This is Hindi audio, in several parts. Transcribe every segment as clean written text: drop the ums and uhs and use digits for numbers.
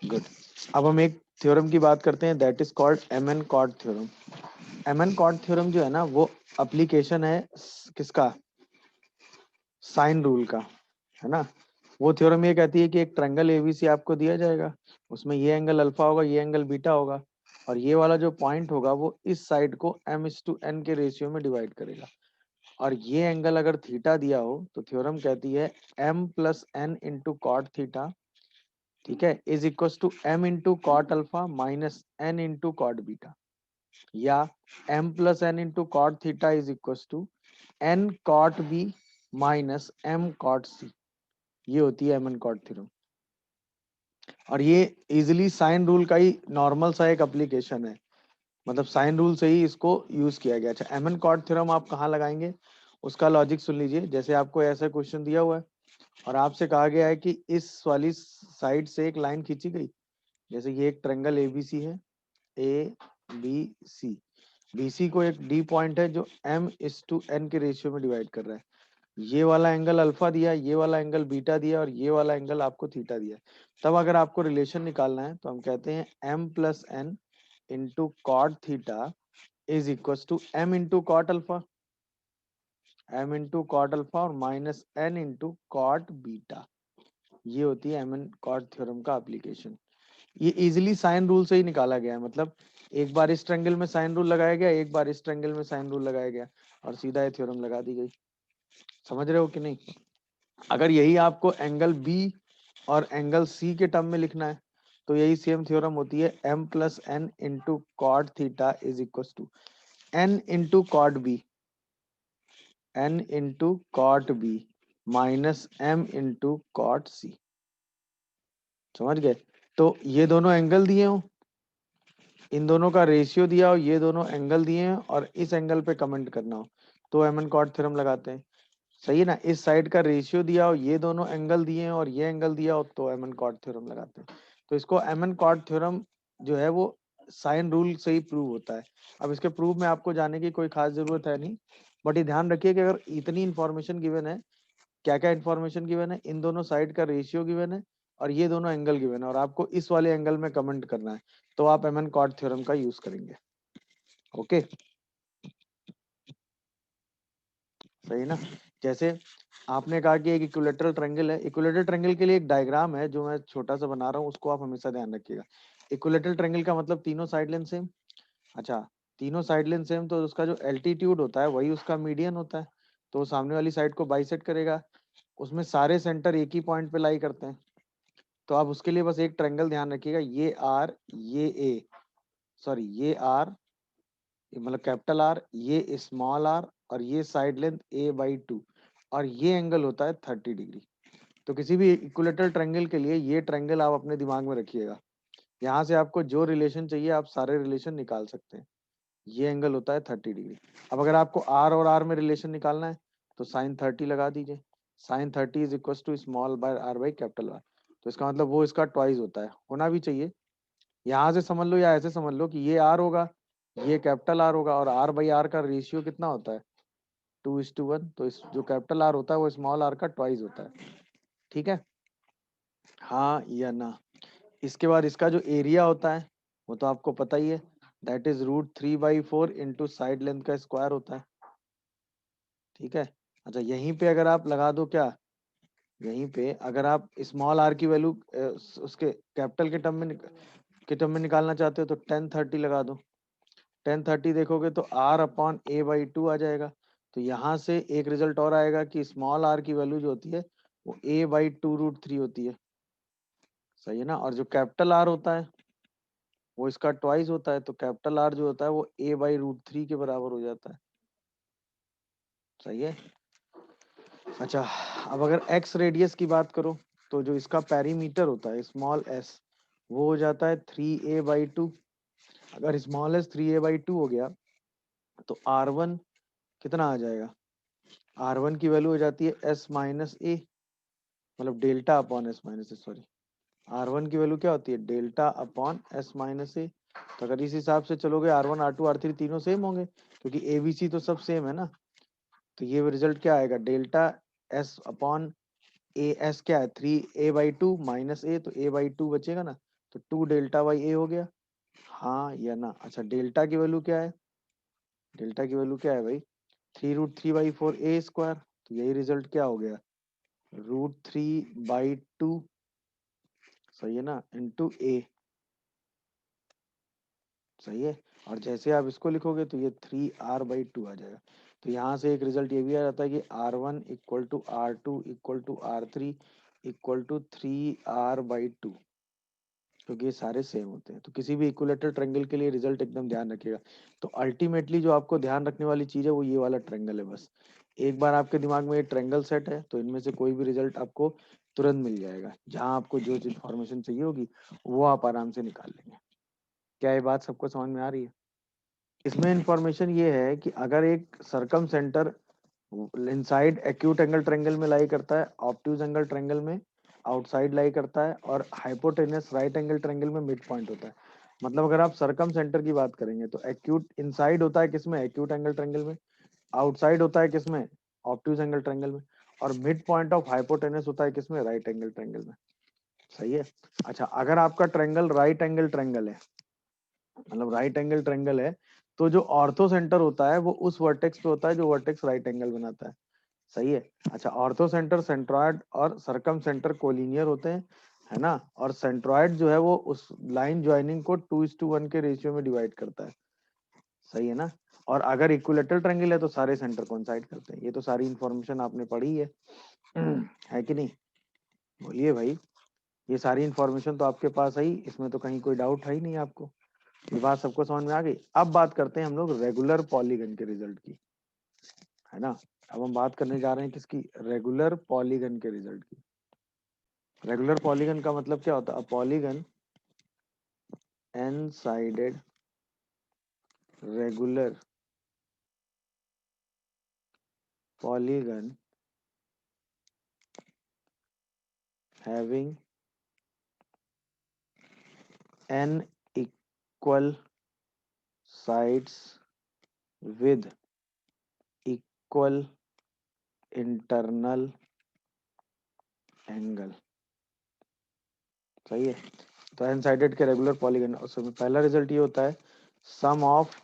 गुड। अब हम एक थ्योरम की बात करते हैं, that is called M N cot theorem. M N cot theorem जो है ना, वो अप्लीकेशन है किसका, साइन रूल का, है ना। वो थ्योरम ये कहती है कि एक ट्रायंगल एबीसी आपको दिया जाएगा, उसमें ये एंगल अल्फा होगा, ये एंगल बीटा होगा, और ये वाला जो पॉइंट होगा वो इस साइड को m/n के रेशियो में डिवाइड करेगा, और ये एंगल अगर थीटा दिया हो तो थ्योरम कहती है m+n इंटू कॉट थीटा, ठीक है, is equal to m into cot alpha minus n into cot beta, या m+n into cot theta is equal to n cot B minus m cot C. ये होती है एम एन कॉट थ्योरम, और ये इजिली साइन रूल का ही नॉर्मल सा एक एप्लीकेशन है, मतलब साइन रूल से ही इसको यूज किया गया। अच्छा, एम एन कॉट थ्योरम आप कहाँ लगाएंगे, उसका लॉजिक सुन लीजिए। जैसे आपको ऐसा क्वेश्चन दिया हुआ है और आपसे कहा गया है कि इस वाली साइड से एक लाइन खींची गई, जैसे ये एक ट्रायंगल एबीसी है, ए बी सी, बीसी को एक डी पॉइंट है जो m/n के रेशियो में डिवाइड कर रहा है, ये वाला एंगल अल्फा दिया, ये वाला एंगल बीटा दिया, और ये वाला एंगल आपको थीटा दिया। तब अगर आपको रिलेशन निकालना है तो हम कहते हैं m+n into cot theta is equal to m into cot alpha, m into cot alpha और minus n into cot beta. ये होती है एम एन कॉट थ्योरम का एप्लीकेशन। ये इजिली साइन रूल से ही निकाला गया है, मतलब एक बार इस ट्रायंगल में साइन रूल लगाया गया, एक बार इस ट्रायंगल में साइन रूल लगाया गया, और सीधा ये थ्योरम लगा दी गई। समझ रहे हो कि नहीं। अगर यही आपको एंगल बी और एंगल सी के टर्म में लिखना है तो यही सेम थ्योरम होती है m+n into cot theta is equal to n into cot B, n into cot B minus m into cot C. समझ गए। तो ये दोनों एंगल दिए हो, इन दोनों का रेशियो दिया हो, ये दोनों एंगल दिए हैं और इस एंगल पे कमेंट करना हो, तो एम एन कॉट थ्योरम लगाते हैं। सही है ना। इस साइड का रेशियो दिया हो, ये दोनों एंगल दिए हैं और ये एंगल दिया हो, तो एम एन कॉट थ्योरम लगाते हैं। तो इसको एम एन कॉट थ्योरम जो है वो साइन रूल से ही प्रूव होता है। अब इसके प्रूव में आपको जाने की कोई खास जरूरत है नहीं, बट ये ध्यान रखिए कि अगर इतनी इंफॉर्मेशन गिवन है, क्या क्या इंफॉर्मेशन गिवन है, इन दोनों साइड का रेशियो गिवन है और ये दोनों एंगल गिवन है, और आपको इस वाले एंगल में कमेंट करना है, तो आप एम एन कॉट थ्योरम का यूज करेंगे। ओके, सही ना। जैसे आपने कहा कि एक इक्विलेटरल ट्रायंगल है, इक्विलेटरल ट्रायंगल के लिए एक डायग्राम है जो मैं छोटा सा बना रहा हूँ, उसको आप हमेशा ध्यान रखिएगा। इक्विलेटरल ट्रायंगल का मतलब तीनों साइड लेंथ सेम। अच्छा, तीनों साइड लेंथ सेम, तो उसका जो एल्टीट्यूड होता है वही उसका मीडियन होता है, तो वो सामने वाली साइड को बाइसेक्ट करेगा। उसमें सारे सेंटर एक ही पॉइंट पे लाई करते हैं, तो आप उसके लिए बस एक ट्रायंगल ध्यान रखिएगा, ये आर, ये ए, सॉरी ये आर, मतलब कैपिटल आर, ये स्मॉल आर, और ये साइड लेंथ a/2, और ये एंगल होता है 30 डिग्री। तो किसी भी इक्विलेटरल ट्रायंगल के लिए ये ट्रायंगल आप अपने दिमाग में रखिएगा, यहाँ से आपको जो रिलेशन चाहिए आप सारे रिलेशन निकाल सकते हैं। ये एंगल होता है 30 डिग्री। अब अगर आपको आर और आर में रिलेशन निकालना है तो साइन 30 लगा दीजिए, sine 30 is equal to small by R by capital R, तो इसका मतलब वो इसका ट्वाइस होता है, होना भी चाहिए। यहाँ से समझ लो या ऐसे समझ लो कि ये आर होगा, ये कैपिटल आर होगा, और आर बाई आर का रेशियो कितना होता है, 2:1, तो इस जो कैपिटल आर होता है वो स्मॉल आर का ट्वाइस होता है। ठीक है, हाँ या ना। इसके बाद इसका जो एरिया होता है वो तो आपको पता ही है, that is √3/4 into side length का स्क्वायर होता है। ठीक है। अच्छा, यहीं पे अगर आप लगा दो क्या, यहीं पे अगर आप स्मॉल आर की वैल्यू उसके कैपिटल के टर्म में निकालना चाहते हो तो 1030 लगा दो। 1030 देखोगे तो r/a/2 आ जाएगा। तो यहाँ से एक रिजल्ट और आएगा कि स्मॉल आर की वैल्यू जो होती है वो a/2√3 होती है। सही है ना। और जो कैपिटल आर होता है वो इसका ट्वाइस होता है, तो कैपिटल आर जो होता है वो a/√3 के बराबर हो जाता है। सही है। अच्छा, अब अगर x रेडियस की बात करो तो जो इसका पेरीमीटर होता है स्मॉल s, वो हो जाता है 3a/2। अगर स्मॉल s 3a/2 हो गया तो r1 कितना आ जाएगा, r1 की वैल्यू हो जाती है s-a, मतलब delta upon s-a, sorry, r1 की वैल्यू क्या होती है, डेल्टा अपॉन s-a। तो अगर इस हिसाब से चलोगे r1 r2 r3 तीनों सेम होंगे, क्योंकि abc तो सब सेम है ना। तो ये रिजल्ट क्या आएगा, डेल्टा s अपॉन ए, एस क्या है 3a/2 माइनस ए, तो a/2 बचेगा ना, तो 2 डेल्टा बाई ए हो गया, हाँ या ना। अच्छा डेल्टा की वैल्यू क्या है, डेल्टा की वैल्यू क्या है भाई, 3√3/4 a²। तो यही रिजल्ट क्या हो गया, √3/2, सही है ना, इंटू ए, सही है। और जैसे आप इसको लिखोगे तो ये 3r/2 आ जाएगा। तो यहाँ से एक रिजल्ट ये भी आ जाता है कि R1 equal to R2 equal to R3 equal to 3r/2, क्योंकि ये सारे सेम होते हैं। तो किसी भी इक्विलेटरल ट्रायंगल के लिए रिजल्ट एकदम ध्यान रखिएगा। तो अल्टीमेटली जो आपको ध्यान रखने वाली चीज है वो ये वाला ट्रायंगल है बस। एक बार आपके दिमाग में ये ट्रायंगल सेट है तो इनमें से कोई भी रिजल्ट आपको तुरंत मिल जाएगा। जहां आपको जो इन्फॉर्मेशन चाहिए होगी वो आप आराम से निकाल लेंगे। क्या ये बात सबको समझ में आ रही है? इसमें इंफॉर्मेशन ये है कि अगर एक circumcentre inside acute angle triangle में लाई करता है, ऑब्ट्यूज एंगल ट्रायंगल में आउटसाइड लाई करता है, और हाइपोटेनस राइट एंगल ट्रायंगल में मिड पॉइंट होता है। मतलब अगर आप सरकम सेंटर की बात करेंगे तो एक्यूट इनसाइड होता है किसमें, एक्यूट एंगल ट्रायंगल में, आउटसाइड होता है किसमें, ऑब्ट्यूज एंगल ट्रायंगल में, और मिड पॉइंट ऑफ हाइपोटेनस होता है किसमें, राइट एंगल ट्रायंगल में। सही है। अच्छा अगर आपका ट्रायंगल राइट एंगल ट्रायंगल है, मतलब राइट एंगल ट्रायंगल है, तो जो ऑर्थो सेंटर होता है वो उस वर्टेक्स पे होता है जो वर्टेक्स राइट एंगल बनाता है। सही है। अच्छा ऑर्थो सेंटर सेंट्रॉयड और सरकम सेंटर कोलिनियर होते हैं, है ना। और सेंट्रॉयड जो है वो उस लाइन ज्वाइनिंग को 2:1 के रेशियो में डिवाइड करता है। सही है ना। और अगर इक्विलेटरल ट्रायंगल है तो सारे सेंटर कोइंसाइड करते हैं। ये तो सारी इंफॉर्मेशन आपने पढ़ी है है कि नहीं, बोलिए भाई। ये सारी इंफॉर्मेशन तो आपके पास है ही, इसमें तो कहीं कोई डाउट है ही नहीं आपको। ये बात सबको समझ में आ गई। अब बात करते हैं हम लोग रेगुलर पॉलीगन के रिजल्ट की, है ना। अब हम बात करने जा रहे हैं किसकी, रेगुलर पॉलीगन के रिजल्ट की। रेगुलर पॉलीगन का मतलब क्या होता है, polygon N sided regular polygon having n equal sides with equal internal angle। सही है। तो एन साइडेड के रेगुलर पॉलीगन, उसमें पहला रिजल्ट ये होता है, sum of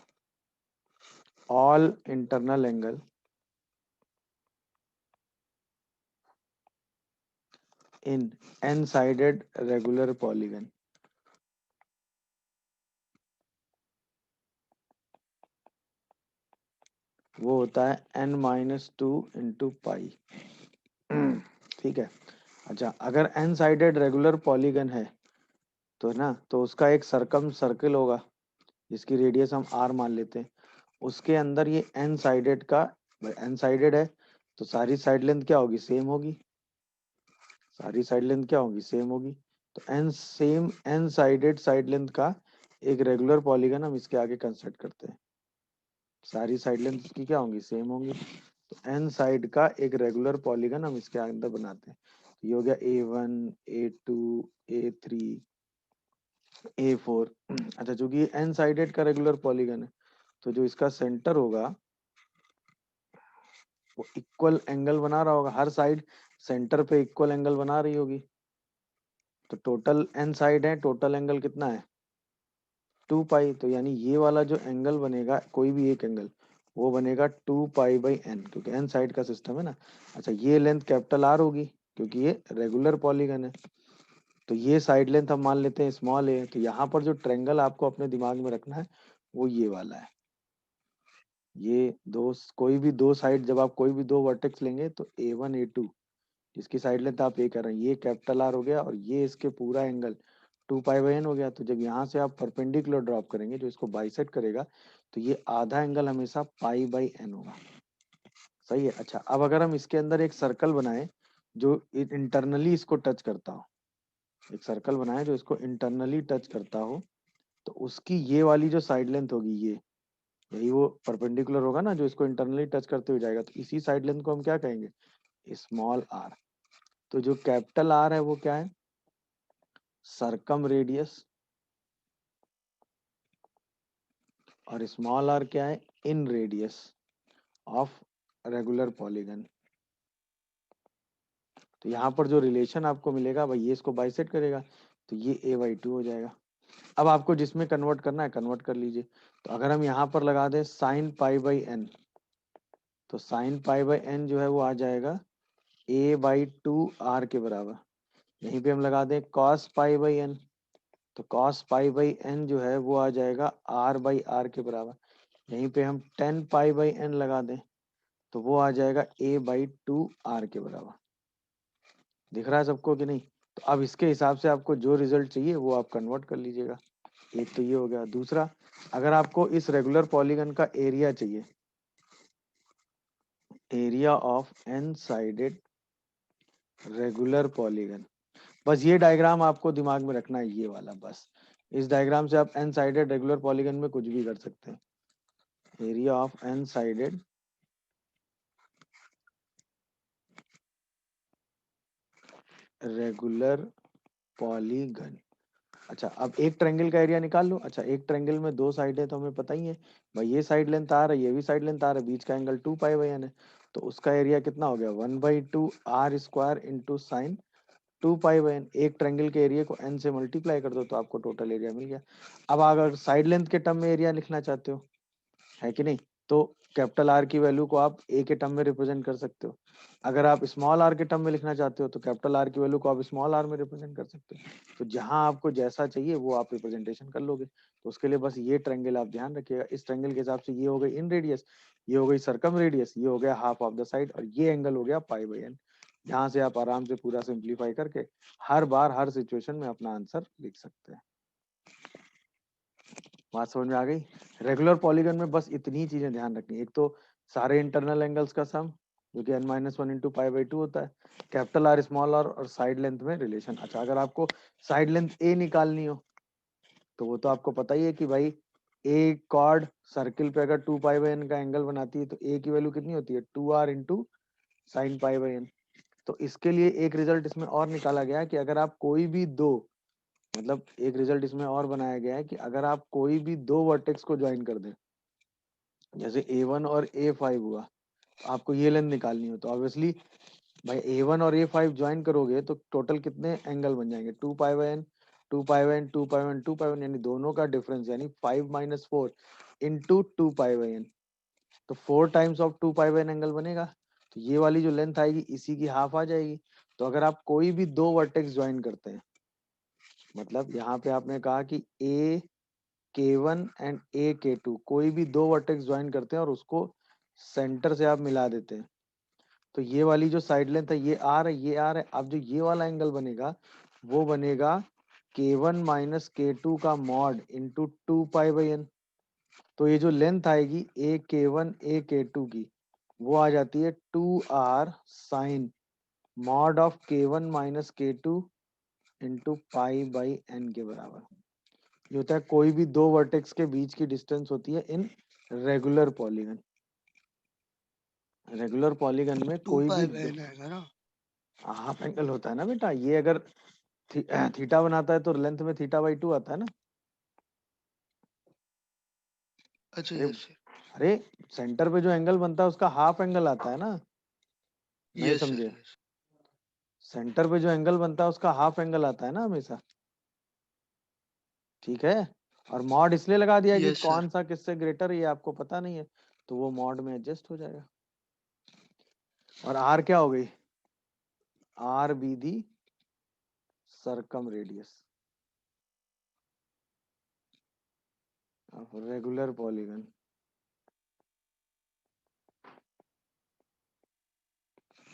all internal angle in N sided regular polygon. वो होता है n-2 इंटू पाई। ठीक है। अच्छा अगर एन साइडेड रेगुलर पॉलीगन है तो ना, तो उसका एक सरकम सर्कल होगा जिसकी रेडियस हम r मान लेते हैं। उसके अंदर ये एन साइडेड का, एन साइडेड है तो सारी साइड लेंथ क्या होगी, सेम होगी। सारी साइड लेंथ क्या होगी, सेम होगी। तो एन साइडेड साइड लेंथ का एक रेगुलर पॉलीगन हम इसके आगे कंस्ट्रक्ट करते हैं। सारी साइड लेंथ की क्या होंगी, सेम होंगी। तो एन साइड का एक रेगुलर पॉलीगन हम इसके अंदर बनाते हैं। तो ये हो गया A1 A2 A3 A4। अच्छा चूंकि ये एन साइडेड का रेगुलर पॉलीगन है तो जो इसका सेंटर होगा वो इक्वल एंगल बना रहा होगा, हर साइड सेंटर पे इक्वल एंगल बना रही होगी। तो टोटल एन साइड है, टोटल एंगल कितना है, 2 पाई। तो यानी ये वाला जो एंगल बनेगा, कोई भी एक एंगल, वो बनेगा 2 पाई/n, क्योंकि एन साइड का सिस्टम है ना। अच्छा ये लेंथ कैपिटल आर होगी क्योंकि ये रेगुलर पॉलीगन है। तो ये साइड लेंथ हम मान लेते हैं स्मॉल ए। तो यहाँ पर जो ट्रेंगल आपको अपने दिमाग में रखना है वो ये वाला है। ये दो, कोई भी दो साइड, जब आप कोई भी दो वर्टेक्स लेंगे तो A1 A2 जिसकी साइड लेंथ आप ये कर रहे हैं, ये कैपिटल आर हो गया, और ये इसके पूरा एंगल 2 पाई/n हो गया। तो जब यहाँ से आप परपेंडिकुलर ड्रॉप करेंगे जो इसको बाइसेक्ट करेगा, तो ये आधा एंगल हमेशा पाई/n होगा। सही है। अच्छा अब अगर हम इसके अंदर एक सर्कल बनाए जो इंटरनली इसको टच करता हो, एक सर्कल बनाए जो इसको इंटरनली टच करता हो, तो उसकी ये वाली जो साइड लेंथ होगी, ये यही वो परपेंडिकुलर होगा ना जो इसको इंटरनली टच करते हुए जाएगा, तो इसी साइड लेंथ को हम क्या कहेंगे, स्मॉल आर। तो जो कैपिटल आर है वो क्या है, सरकम रेडियस, और स्मॉल आर क्या है, इन रेडियस ऑफ रेगुलर पॉलीगन। तो यहाँ पर जो रिलेशन आपको मिलेगा भाई, ये इसको बाइसेक्ट करेगा। तो ये a/2 हो जाएगा। अब आपको जिसमें कन्वर्ट करना है कन्वर्ट कर लीजिए। तो अगर हम यहाँ पर लगा दें साइन पाई बाई एन, तो साइन पाई बाई एन जो है वो आ जाएगा a/2 r के बराबर। यहीं पे हम लगा दें कॉस पाई बाई एन, तो कॉस पाई बाई एन जो है वो आ जाएगा r/r के बराबर। यहीं पे हम टेन पाई बाई एन लगा दें तो वो आ जाएगा a/2 r के बराबर। दिख रहा है सबको कि नहीं? तो अब इसके हिसाब से आपको जो रिजल्ट चाहिए वो आप कन्वर्ट कर लीजिएगा। एक तो ये हो गया। दूसरा, अगर आपको इस रेगुलर पॉलीगन का एरिया चाहिए, area of N sided regular polygon, बस ये डायग्राम आपको दिमाग में रखना है, ये वाला बस। इस डायग्राम से आप एन साइडेड रेगुलर पॉलीगन में कुछ भी कर सकते हैं। Area of N sided regular polygon. अच्छा, अब एक ट्रायंगल का एरिया निकाल लो। अच्छा, एक ट्रायंगल में दो साइड है तो हमें पता ही है भाई, ये साइड लेंथ आर है, ये भी साइड लेंथ आर है, बीच का एंगल 2 पाई/n है। तो उसका एरिया कितना हो गया? 1/2 r² इंटू साइन 2 पाई/n। एक ट्रायंगल के एरिया को n से मल्टीप्लाई कर दो तो आपको टोटल एरिया मिल गया। अब अगर साइड लेंथ के टर्म में एरिया लिखना चाहते हो, है कि नहीं, तो कैपिटल आर की वैल्यू को आप ए के टर्म में रिप्रेजेंट कर सकते हो। अगर आप स्मॉल आर के टर्म में लिखना चाहते हो तो कैपिटल आर की वैल्यू को आप स्मॉल आर में रिप्रेजेंट कर सकते हो। तो जहां आपको जैसा चाहिए वो आप रिप्रेजेंटेशन कर लोगे। तो उसके लिए बस ये ट्रायंगल आप ध्यान रखिएगा। इस ट्रायंगल के हिसाब से ये हो गई इन रेडियस, ये हो गई सर्कम रेडियस, ये हो गया हाफ ऑफ द साइड, और ये एंगल हो गया पाई/n। यहाँ से आप आराम से पूरा सिंप्लीफाई करके हर बार हर सिचुएशन में अपना आंसर लिख सकते हैं। बात समझ में आ गई? रेगुलर पॉलीगन में बस इतनी चीजें ध्यान रखनी। एक तो सारे इंटरनल एंगल्स का सम जो कि n-1 इंटू पाई/2 होता है, कैपिटल आर स्मॉल आर, और साइड लेंथ में रिलेशन। अच्छा, अगर आपको साइड लेंथ ए निकालनी हो तो वो तो आपको पता ही है कि भाई ए कॉर्ड सर्किल पे अगर 2 पाई/n का एंगल बनाती है तो ए की वैल्यू कितनी होती है? 2r into sine पाई/n। तो इसके लिए एक रिजल्ट इसमें और निकाला गया है कि अगर आप कोई भी दो, मतलब एक रिजल्ट इसमें और बनाया गया है कि अगर आप कोई भी दो वर्टेक्स को ज्वाइन कर दें, जैसे a1 और a5 हुआ, तो आपको ये लेंथ निकालनी हो तो ऑब्वियसली भाई a1 और a5 ज्वाइन करोगे तो टोटल कितने एंगल बन जाएंगे? 2 पाई/n 2 पाई/n 2 पाई/n 2 पाई/n, यानी दोनों का डिफरेंस, यानी 5 - 4 इंटू 2 पाई/n। तो 4 टाइम्स ऑफ 2 पाई/n एंगल बनेगा। तो ये वाली जो लेंथ आएगी इसी की हाफ आ जाएगी। तो अगर आप कोई भी दो वर्टेक्स ज्वाइन करते हैं, मतलब यहाँ पे आपने कहा कि a K1 and a K2 कोई भी दो वर्टेक्स ज्वाइन करते हैं और उसको सेंटर से आप मिला देते हैं, तो ये वाली जो साइड लेंथ है ये आर है, ये आर है। अब जो ये वाला एंगल बनेगा वो बनेगा K1 - K2 का मॉड इंटू 2 पाई/n। तो ये जो लेंथ आएगी a K1 a K2 की, वो आ जाती है 2r sine mod of K1 - K2 into पाई/n के बराबर। ये होता है कोई भी दो वर्टेक्स के बीच की डिस्टेंस होती है in regular polygon. Regular polygon में टू कोई भी पाई बहन आएगा ना। हाफ एंगल होता है ना बेटा। ये अगर थीटा बनाता है तो लेंथ में θ/2 आता है ना। अच्छा, अरे यस अरे, सेंटर पे जो एंगल बनता है उसका हाफ एंगल आता है ना, नहीं यस सर, समझे? यस। सेंटर पे जो एंगल बनता है उसका हाफ एंगल आता है ना हमेशा, ठीक है। और मॉड इसलिए लगा दिया कि यस सर। कौन सा किससे ग्रेटर ये आपको पता नहीं है, तो वो मॉड में एडजस्ट हो जाएगा। और आर क्या हो गई? R be the circum radius of regular polygon.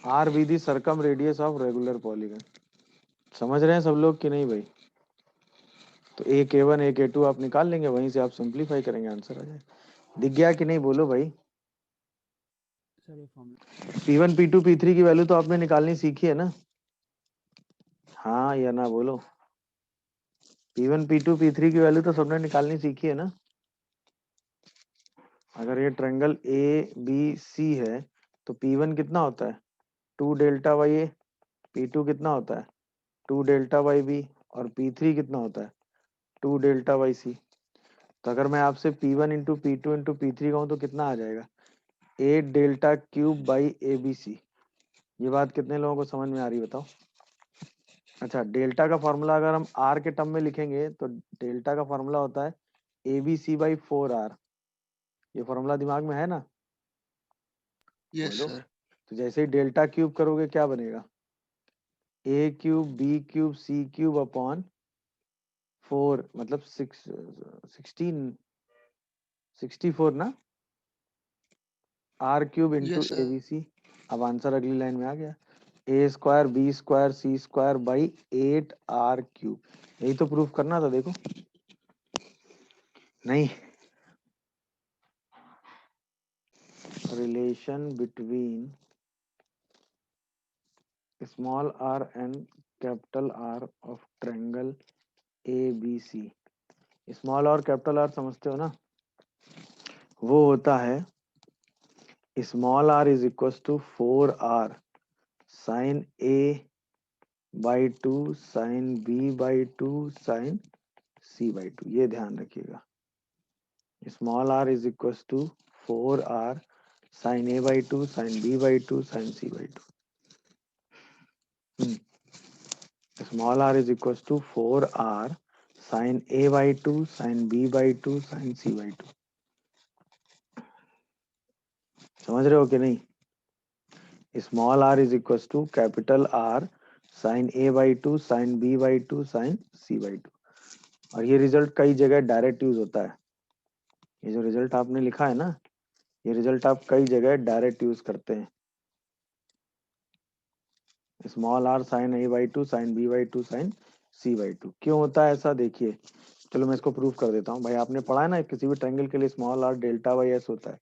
R be the circum radius of regular polygon. समझ रहे हैं सब लोग कि नहीं भाई? तो ए K1 a K2 आप निकाल लेंगे, वहीं से आप सिंप्लीफाई करेंगे, आंसर आ जाए। दिख गया कि नहीं बोलो भाई? P1 P2 P3 की वैल्यू तो आपने निकालनी सीखी है ना? हाँ या ना बोलो। P1 P2 P3 की वैल्यू तो सबने निकालनी सीखी है ना? अगर ये ट्रायंगल ए बी सी है तो P1 कितना होता है? 2 डेल्टा बाई ए। P2 कितना होता है? 2 डेल्टा बाई बी। और P3 कितना होता है? 2 डेल्टा बाई सी। तो अगर मैं आपसे P1 into P2 into P3 कहूँ तो कितना आ जाएगा? 8 डेल्टा क्यूब बाई ABC। ये बात कितने लोगों को समझ में आ रही बताओ? अच्छा, डेल्टा का फॉर्मूला अगर हम आर के टर्म में लिखेंगे तो डेल्टा का फॉर्मूला होता है ए बी सी बाई 4R। ये फॉर्मूला दिमाग में है ना? यस बोलो। सर। तो जैसे ही डेल्टा क्यूब करोगे क्या बनेगा? A cube B cube C cube upon 4, मतलब 64 ना, R cube into yes A sir. B C. अब आंसर अगली लाइन में आ गया, A square B square C square by 8R cube. यही तो प्रूफ करना था, देखो। नहीं, relation between small R and capital R of triangle A B C. Small और कैपिटल आर समझते हो ना? वो होता है small R is equal to 4R sine A by 2 sine B by 2 sine C by 2। ये ध्यान रखिएगा, small R is equal to 4R sine A by 2 sine B by 2 sine C by 2। Small R is equal to 4R sine A by 2 sine B by 2 sine C by 2। समझ रहे हो कि नहीं? Small R is equal to capital R sine A by 2 sine B by 2 sine C by 2। और ये रिजल्ट कई जगह डायरेक्ट यूज होता है। ये जो रिजल्ट आपने लिखा है ना, ये रिजल्ट आप कई जगह डायरेक्ट यूज करते हैं। Small R sine A by 2 sine B by 2 sine C by 2 क्यों होता है ऐसा, देखिए। चलो मैं इसको प्रूफ कर देता हूँ। भाई आपने पढ़ा है ना, किसी भी ट्रायंगल के लिए small R delta by S होता है।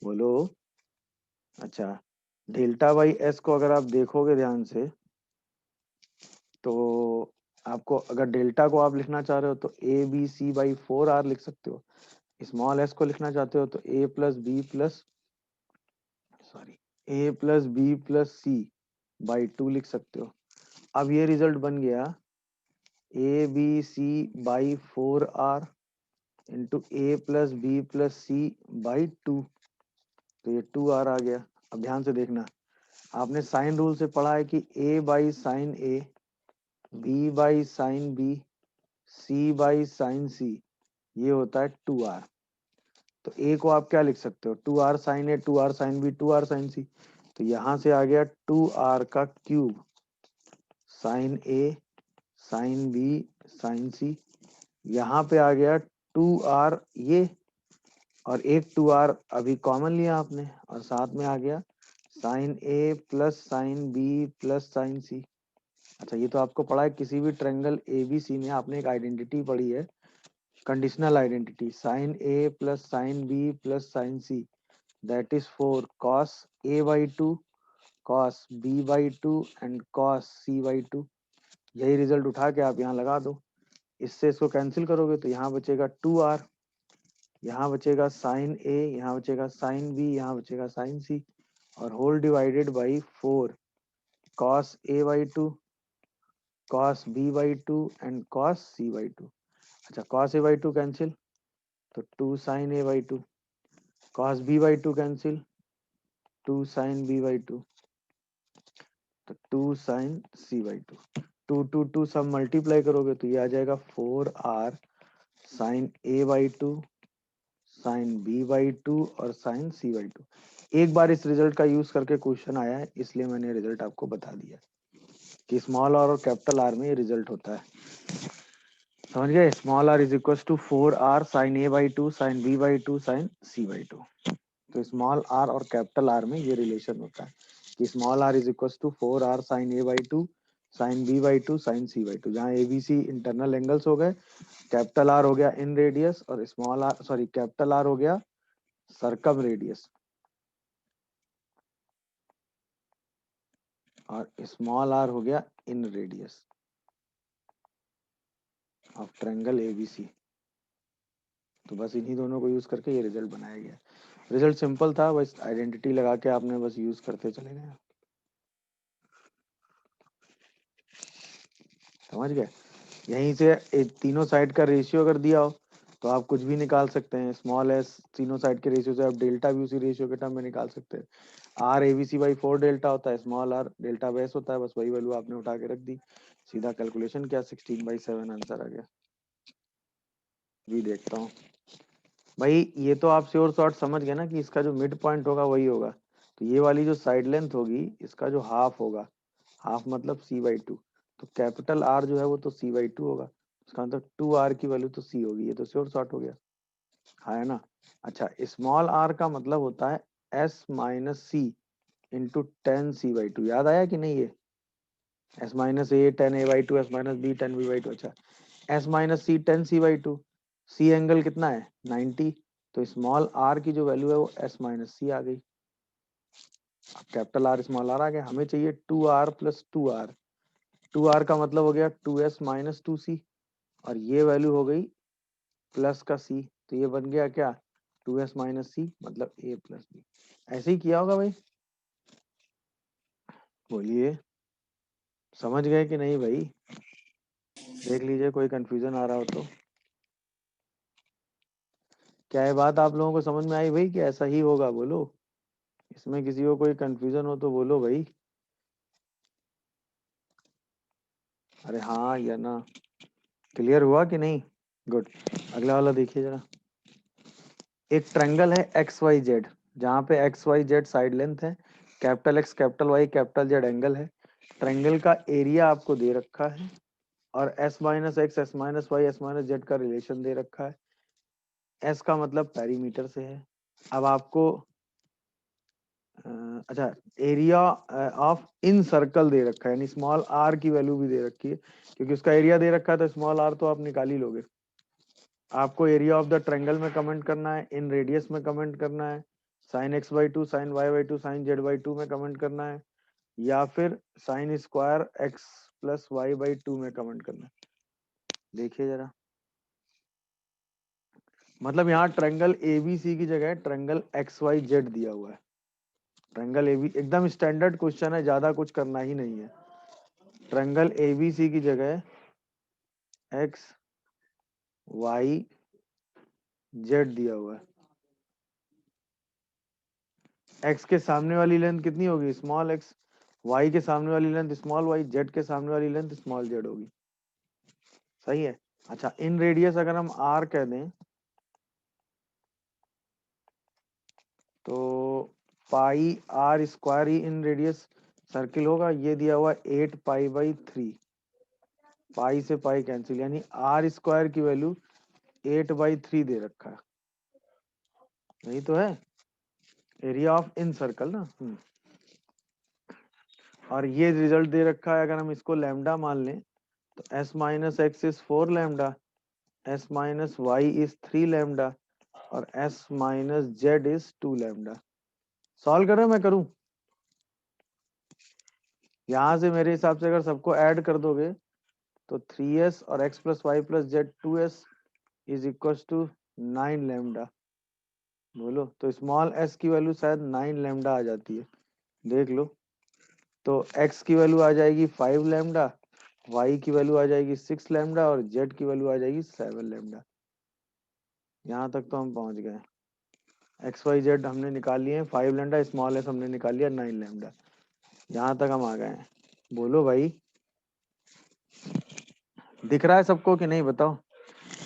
बोलो। अच्छा, डेल्टा बाई एस को अगर आप देखोगे ध्यान से तो आपको, अगर डेल्टा को आप लिखना चाह रहे हो तो ए बी सी बाई 4R लिख सकते हो। स्मॉल एस को लिखना चाहते हो तो A plus B plus, sorry, A plus B plus C by 2 लिख सकते हो। अब ये रिजल्ट बन गया A B C by 4R into A plus B plus C by 2। तो ये 2R आ गया। अब ध्यान से देखना, आपने साइन रूल से पढ़ा है कि A by sine A, B by sine B, C by sine C, ये होता है 2R। तो ए को आप क्या लिख सकते हो? 2R sine A, 2R sine B, 2R sine C. तो यहां से आ गया 2R का cube sine A sine B sine C. यहाँ पे आ गया 2R ये, और एक 2R अभी कॉमन लिया आपने, और साथ में आ गया sine A plus sine B plus sine C. अच्छा, ये तो आपको पढ़ा है किसी भी ट्रायंगल एबीसी में, आपने एक आइडेंटिटी पढ़ी है, conditional identity, sine A plus sine B plus sine C that is 4 cos a by 2 cos b by 2 and cos c by 2। यही रिजल्ट उठा के आप यहाँ लगा दो। इससे इसको कैंसिल करोगे तो यहाँ बचेगा 2R, यहाँ बचेगा साइन ए, यहाँ बचेगा साइन बी, यहाँ बचेगा साइन सी, और whole divided by 4 cos a by 2 cos b by 2 and cos c by 2। अच्छा, cos a by 2 कैंसिल तो 2 sin a by 2, cos b by 2 cancel 2 sin b by 2, तो 2 sin c by 2। 2 सब मल्टीप्लाई करोगे तो ये आ जाएगा 4R sin a by 2 sin b by 2 और sin c by 2। एक बार इस रिजल्ट का यूज करके क्वेश्चन आया है, इसलिए मैंने रिजल्ट आपको बता दिया कि स्मॉल आर और कैपिटल आर में ये रिजल्ट होता है। समझ गए? Small R is equal to 4R sine A by 2 sine B by 2 sine C by 2। तो स्मॉल आर और कैपिटल आर में ये रिलेशन होता है कि small R is equal to 4R sine A by 2 sine B by 2 sine C by 2, जहाँ एबीसी इंटरनल एंगल्स हो गए, कैपिटल आर हो गया इन रेडियस, और small R, sorry, capital R हो गया सर्कम रेडियस, और स्मॉल आर हो गया inradius of triangle ABC. तो बस इन्हीं दोनों को यूज करके ये रिजल्ट बनाया गया। रिजल्ट सिंपल था, बस आइडेंटिटी लगा के आपने बस यूज करते चले गए। समझ गए? यहीं से तीनों साइड का रेशियो अगर दिया हो तो आप कुछ भी निकाल सकते हैं। स्मॉल एस तीनों साइड के रेशियो से आप डेल्टा भी उसी रेशियो के टर्म में निकाल सकते हैं। आर एबीसी बाई 4 डेल्टा होता है, स्मॉल आर डेल्टा बेस होता है, बस वही वैल्यू आपने उठा के रख दी। सीधा कैलकुलेशन क्या, 16/7 आंसर आ गया। भी देखता हूँ भाई, ये तो आप श्योर शॉर्ट समझ गए ना कि इसका जो मिड पॉइंट होगा वही होगा। तो ये वाली जो साइड लेंथ होगी इसका जो हाफ होगा, हाफ मतलब c/2, तो कैपिटल R जो है वो तो c/2 होगा, इसका मतलब 2R की वैल्यू तो c होगी, ये तो श्योर शॉर्ट हो गया, हाँ है ना। अच्छा, स्मॉल r का मतलब होता है s माइनस सी इंटू 10c/2, याद आया कि नहीं ये, s minus A 10a/2, s minus B 10b/2। अच्छा, s minus C 10c/2, C angle कितना है 90, तो स्मॉल r की जो वैल्यू है वो s माइनस सी आ गई। अब कैपिटल R स्मॉल r आ गया, हमें चाहिए 2R प्लस 2R, 2R का मतलब हो गया 2s माइनस 2c, और ये वैल्यू हो गई प्लस का c, तो ये बन गया क्या 2s माइनस सी मतलब a प्लस बी। ऐसे ही किया होगा भाई, बोलिए समझ गए कि नहीं भाई, देख लीजिए कोई कंफ्यूजन आ रहा हो तो। क्या ये बात आप लोगों को समझ में आई भाई कि ऐसा ही होगा, बोलो, इसमें किसी को कोई कंफ्यूजन हो तो बोलो भाई। अरे हाँ या ना, क्लियर हुआ कि नहीं, गुड। अगला वाला देखिए जरा, एक ट्रायंगल है एक्स वाई जेड, जहाँ पे X Y Z side length है, capital X capital Y capital Z angle है, ट्रायंगल का एरिया आपको दे रखा है, और S minus X S minus Y S minus Z का रिलेशन दे रखा है, एस का मतलब पेरीमीटर से है। अब आपको अच्छा, एरिया ऑफ इन सर्कल दे रखा है, यानी स्मॉल आर की वैल्यू भी दे रखी है, क्योंकि उसका एरिया दे रखा है तो स्मॉल आर तो आप निकाल ही लोगे। आपको एरिया ऑफ द ट्रायंगल में कमेंट करना है, इन रेडियस में कमेंट करना है, sign x/2 sign y/2 sign z/2 में कमेंट करना है, या फिर sine square x plus y/2 में कमेंट करना है। देखिए जरा, मतलब यहाँ ट्रायंगल ABC की जगह ट्रायंगल XYZ दिया हुआ है। ट्रायंगल AB एकदम स्टैंडर्ड क्वेश्चन है, ज्यादा कुछ करना ही नहीं है। ट्रायंगल ABC की जगह एक्स वाई जेड दिया हुआ है। एक्स के सामने वाली लेंथ कितनी होगी स्मॉल एक्स, वाई के सामने वाली लेंथ स्मॉल वाई, जेड के सामने वाली लेंथ स्मॉल जेड होगी, सही है। अच्छा, इन रेडियस अगर हम आर कह दें तो पाई आर स्क्वायर ही इन रेडियस सर्किल होगा, ये दिया हुआ 8π/3, पाई से पाई कैंसिल, यानी आर स्क्वायर की वैल्यू 8/3 दे रखा है, यही तो है एरिया ऑफ इन सर्कल ना। और ये रिजल्ट दे रखा है, अगर हम इसको लैम्डा मान लें तो s minus X is 4 lambda, s minus Y is 3 lambda, और s minus Z is 2 lambda. Solve करें मैं करूं, यहां से मेरे हिसाब से अगर सबको ऐड कर दोगे तो 3s और x plus Y plus Z 2s is equal to 9 lambda. बोलो, तो स्मॉल s की वैल्यू शायद 9 लैम्डा आ जाती है, देख लो। तो x की वैल्यू आ जाएगी 5 लैम्डा, y की वैल्यू आ जाएगी 6 लैम्डा, और z की वैल्यू आ जाएगी 7 लैम्डा। यहाँ तक तो हम पहुंच गए, एक्स वाई जेड हमने निकाल लिए हैं, 5 लैम्डा, स्मॉल एस हमने निकाल लिया 9 लैम्डा, यहाँ तक हम आ गए हैं। बोलो भाई, दिख रहा है सबको कि नहीं बताओ।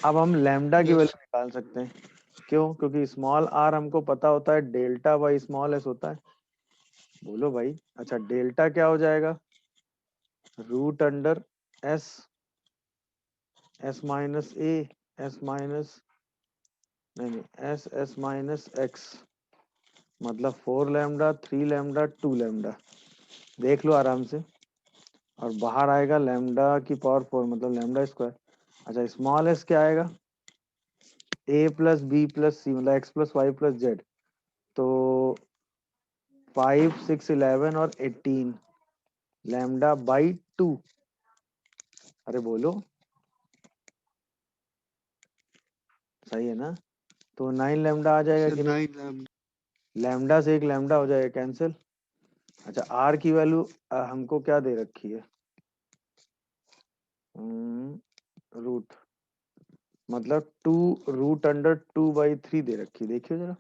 अब हम लैम्डा की यस वैल्यू निकाल सकते हैं, क्यों, क्योंकि स्मॉल आर हमको पता होता है डेल्टा बाई स्मॉल एस होता है। बोलो भाई, अच्छा डेल्टा क्या हो जाएगा, root under S, S minus A, S minus नहीं एस एस माइनस एक्स, मतलब 4 लैम्डा 3 लैम्डा 2 लैम्डा, देख लो आराम से। और बाहर आएगा लैम्डा की पावर 4 मतलब लैम्डा स्क्वायर। अच्छा, स्मॉल एस क्या आएगा, A plus B plus C मतलब X plus Y plus Z, तो 5 6 11 और 18 लैम्डा बाई 2। अरे बोलो, सही है ना, तो 9 लैम्डा आ जाएगा सर कि नहीं, 9 लैम्डा। लैम्डा से एक लैम्डा हो जाएगा कैंसिल। अच्छा, आर की वैल्यू हमको क्या दे रखी है, रूट, मतलब 2 रूट अंडर 2/3 दे रखी है, देखियो जरा।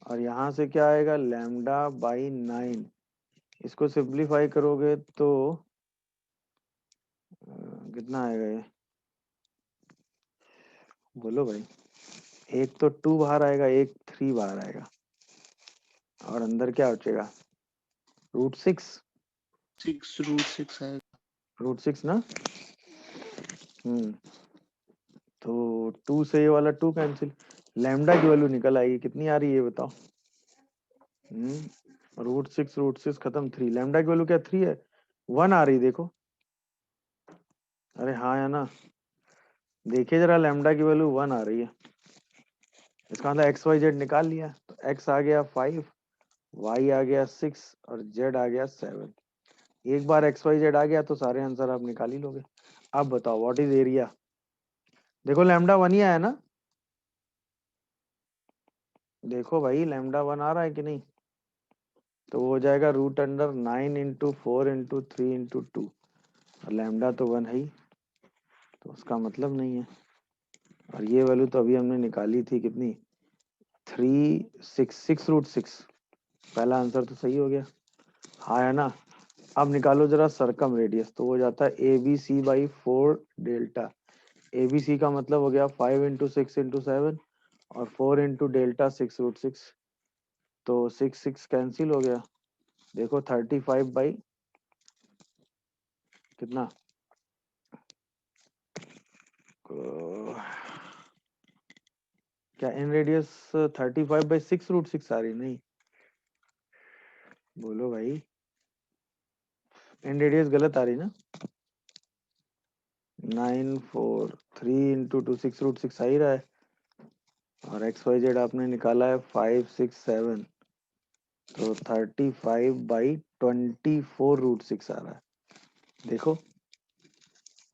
और यहाँ से क्या आएगा लैम्डा बाई 9, इसको सिंप्लीफाई करोगे तो कितना आएगा ये, बोलो भाई। एक तो 2 बाहर आएगा, एक 3 बाहर आएगा, और अंदर क्या बचेगा, √6। 6√6 आएगा। √6 ना। तो 2 से ये वाला 2 कैंसिल, लैम्डा की वैल्यू निकल आएगी, कितनी आ रही है ये बताओ। √6 खत्म 3, लैम्डा की वैल्यू क्या 3 है, 1 आ रही देखो। अरे हाँ या ना, देखिए जरा, लैम्डा की वैल्यू 1 आ रही है, इसका मतलब एक्स वाई जेड निकाल लिया, तो एक्स आ गया 5, वाई आ गया 6 और जेड आ गया 7। एक बार एक्स वाई जेड आ गया तो सारे आंसर आप निकाल ही लोगे। अब बताओ व्हाट इज एरिया, देखो लैम्डा 1 ही आया ना, देखो भाई लैम्डा 1 आ रहा है कि नहीं, तो वो हो जाएगा √9 इंटू 4 इंटू 3 इंटू 2, और लैम्डा तो 1 है ही, तो उसका मतलब नहीं है। और ये वैल्यू तो अभी हमने निकाली थी कितनी, 6 पहला आंसर तो सही हो गया, हाँ है ना। अब निकालो जरा सरकम रेडियस, तो हो जाता है ABC/4 डेल्टा। ABC का मतलब हो गया 5 इंटू 6 इंटू 7 और 4 इंटू डेल्टा 6√6, तो 6 कैंसिल हो गया। देखो 35 बाई कितना, क्या इन रेडियस 35/6√6 आ रही, नहीं बोलो भाई, इन रेडियस गलत आ रही ना। 9 4 3 इंटू 2 6√6 आ ही रहा है, और एक्स वाई जेड आपने निकाला है 5 6 7, तो 35/24√6 आ रहा है, देखो।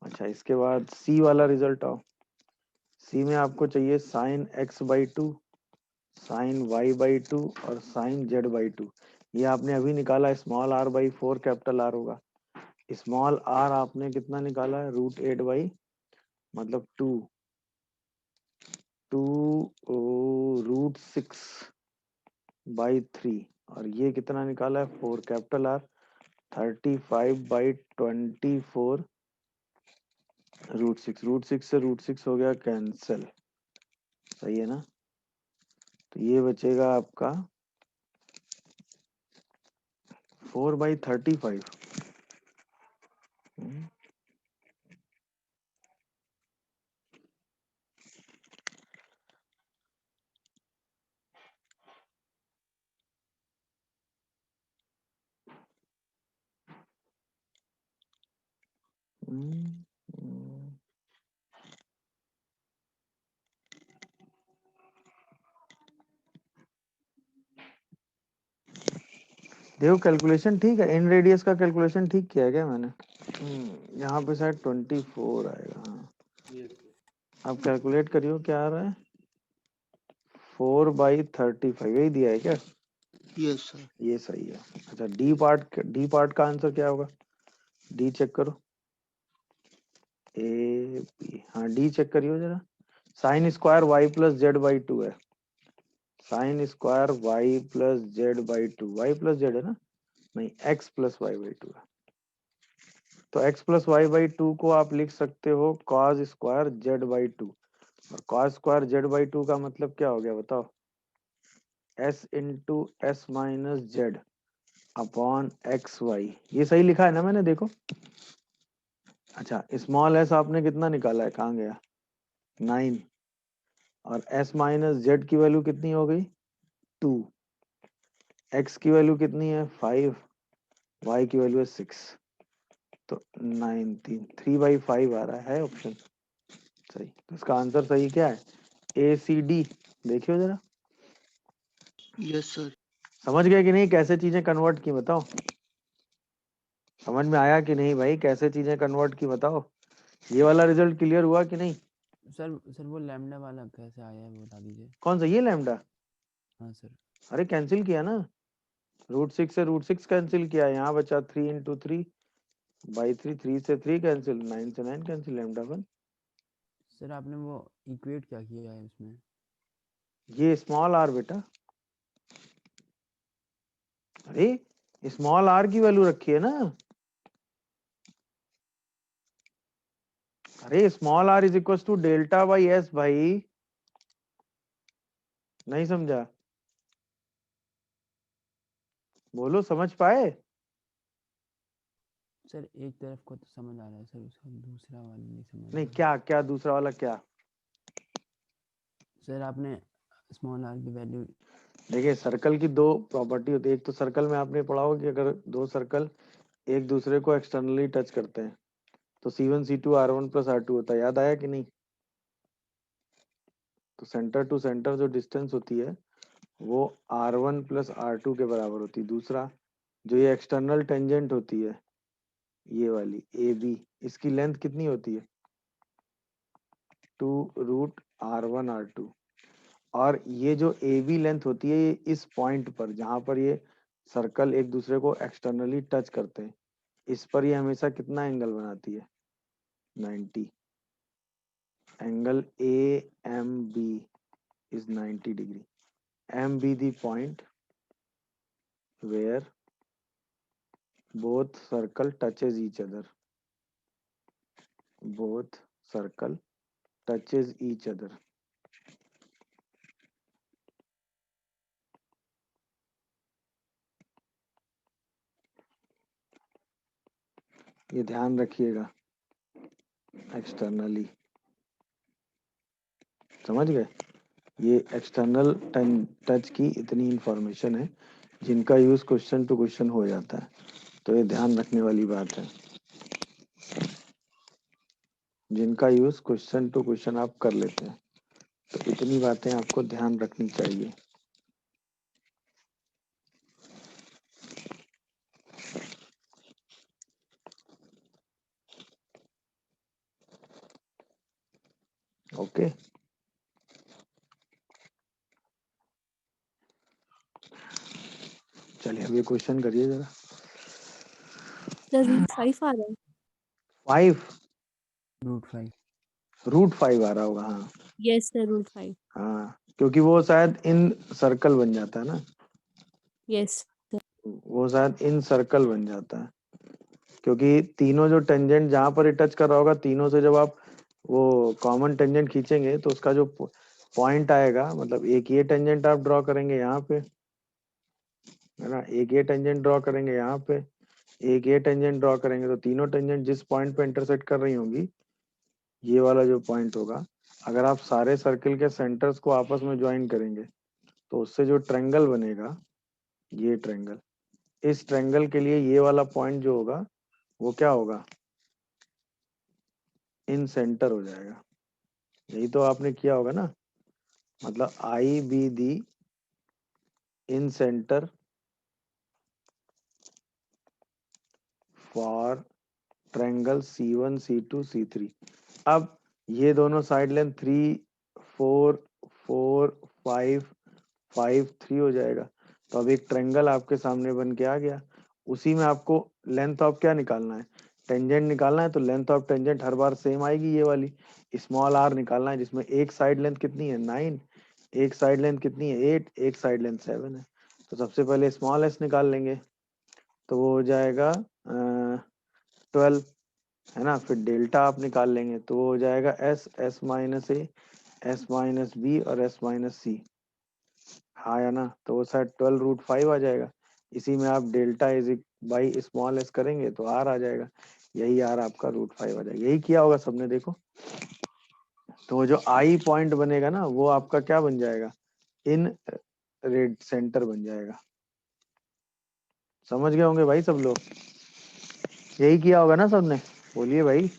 अच्छा इसके बाद सी वाला रिजल्ट आओ, सी में आपको चाहिए sin x/2, sin y/2 और sin z/2। ये आपने अभी निकाला, स्मॉल r/4 कैपिटल R होगा, स्मॉल r आपने कितना निकाला है, √8 मतलब 2√6/3, और ये कितना निकाला है 4 कैपिटल R, 35/24√6, √6 से √6 हो गया कैंसिल, सही है ना। तो ये बचेगा आपका 4/35। देखो कैलकुलेशन ठीक है, इन रेडियस का कैलकुलेशन ठीक किया है क्या मैंने, यहाँ पे शायद 24 आएगा, हाँ। आप कैलकुलेट करियो क्या आ रहा है, 4/35 यही दिया है क्या, यस सर। ये सही है। अच्छा डी पार्ट का आंसर क्या होगा, डी चेक करो, ए बी, हाँ डी चेक करियो जरा, sin² y+z/2 है, sin² y+z/2, y+z है ना, नहीं x+y/2 है, तो x+y/2 को आप लिख सकते हो cos²z/2, और cos²z/2 का मतलब क्या हो गया बताओ, s into S minus Z upon X Y, ये सही लिखा है ना मैंने, देखो। अच्छा स्मॉल एस आपने कितना निकाला है, कहाँ गया, 9, और s माइनस जेड की वैल्यू कितनी हो गई 2, x की वैल्यू कितनी है 5, y की वैल्यू है 6, तो 3/5 आ रहा है ऑप्शन सही। तो इसका आंसर सही क्या है, ACD, देखियो जरा, यस सर। समझ गए कि नहीं कैसे चीजें कन्वर्ट की बताओ, समझ में आया कि नहीं भाई, कैसे चीजें कन्वर्ट की बताओ, ये वाला रिजल्ट क्लियर हुआ कि नहीं। सर वो लैम्डा वाला कैसे आया है वो बता दीजिए। कौन सा, ये लैम्डा, हाँ सर। अरे कैंसिल किया ना, √6 से √6 कैंसिल किया, यहाँ बचा 3 इंटू 3/3, 3 से 3 कैंसिल, 9 से 9 कैंसिल, λ1। सर आपने वो इक्वेट क्या किया है उसमें। ये स्मॉल r बेटा, अरे स्मॉल r की वैल्यू रखी है ना, अरे small r is equal to delta by S भाई, नहीं समझा? बोलो, समझ पाए? सर एक तरफ को तो समझ आ रहा है सर, उसका दूसरा वाला नहीं समझ आ नहीं, रहा। क्या क्या दूसरा वाला क्या? सर आपने स्मॉल आर की वैल्यू, देखिए सर्कल की दो प्रॉपर्टी होती है। एक तो सर्कल में आपने पढ़ा होगा कि अगर दो सर्कल एक दूसरे को एक्सटर्नली टच करते हैं तो C1 C2 R1 plus R2 होता है, याद आया कि नहीं? तो सेंटर टू सेंटर जो डिस्टेंस होती है वो R1 प्लस R2 के बराबर होती है। दूसरा, जो ये एक्सटर्नल टेंजेंट होती है ये वाली AB, इसकी लेंथ कितनी होती है? 2√R1 R2। और ये जो AB लेंथ होती है ये इस पॉइंट पर जहां पर ये सर्कल एक दूसरे को एक्सटर्नली टच करते हैं, इस पर ये हमेशा कितना एंगल बनाती है? 90। Angle AMB is 90 degree. M be the point where both circle touches each other. Both circle touches each other. ये ध्यान रखिएगा, एक्सटर्नली, समझ गए? ये एक्सटर्नल टच की इतनी इंफॉर्मेशन है जिनका यूज क्वेश्चन टू क्वेश्चन हो जाता है, तो ये ध्यान रखने वाली बात है। जिनका यूज क्वेश्चन टू क्वेश्चन आप कर लेते हैं, तो इतनी बातें आपको ध्यान रखनी चाहिए। ओके, चलिए अब ये क्वेश्चन करिए जरा। सर रूट 5 आ रहा है। 5 √5। √5 आ रहा होगा, हाँ यस सर रूट 5। हाँ, क्योंकि वो शायद इन सर्कल बन जाता है ना, यस वो शायद इन सर्कल बन जाता है, क्योंकि तीनों जो टेंजेंट जहां पर टच कर रहा होगा, तीनों से जब आप वो कॉमन टेंजेंट खींचेंगे तो उसका जो पॉइंट आएगा, मतलब एक ये टेंजेंट आप ड्रॉ करेंगे यहाँ पे, है ना, एक ये टेंजेंट ड्रॉ करेंगे यहाँ पे, एक ये टेंजेंट ड्रॉ करेंगे, तो तीनों टेंजेंट जिस पॉइंट पे इंटरसेक्ट कर रही होंगी, ये वाला जो पॉइंट होगा, अगर आप सारे सर्किल के सेंटर्स को आपस में ज्वाइन करेंगे तो उससे जो ट्रायंगल बनेगा, ये ट्रायंगल, इस ट्रायंगल के लिए ये वाला पॉइंट जो होगा वो क्या होगा? इन सेंटर हो जाएगा। यही तो आपने किया होगा ना, मतलब I be the incentre for triangle C1 C2 C3। अब ये दोनों साइड लेंथ 3 4 4 5 5 3 हो जाएगा। तो अब एक ट्रायंगल आपके सामने बन के आ गया। उसी में आपको लेंथ ऑफ क्या निकालना है? टेंजेंट निकालना है। तो length of tangent her bar same आएगी, ये वाली स्मॉल आर निकालना है, जिसमें एक साइड लेंथ कितनी है? 9, एक साइड लेंथ कितनी है? 8, एक साइड लेंथ 7 है। तो सबसे पहले स्मॉल एस निकाल लेंगे, तो वो हो जाएगा 12, है ना। फिर डेल्टा आप निकाल लेंगे तो वो हो जाएगा S, S minus A, S minus B और एस माइनस सी, हाँ या ना। तो वो शायद 12√5 आ जाएगा। इसी में आप delta is by small S करेंगे तो आर आ जाएगा। यही आर आपका √5 आ जाएगा। यही किया होगा सबने, देखो। तो वो जो आई पॉइंट बनेगा ना, वो आपका क्या बन जाएगा? इन रेड सेंटर बन जाएगा। समझ गए होंगे भाई सब लोग? यही किया होगा ना सबने? बोलिए भाई।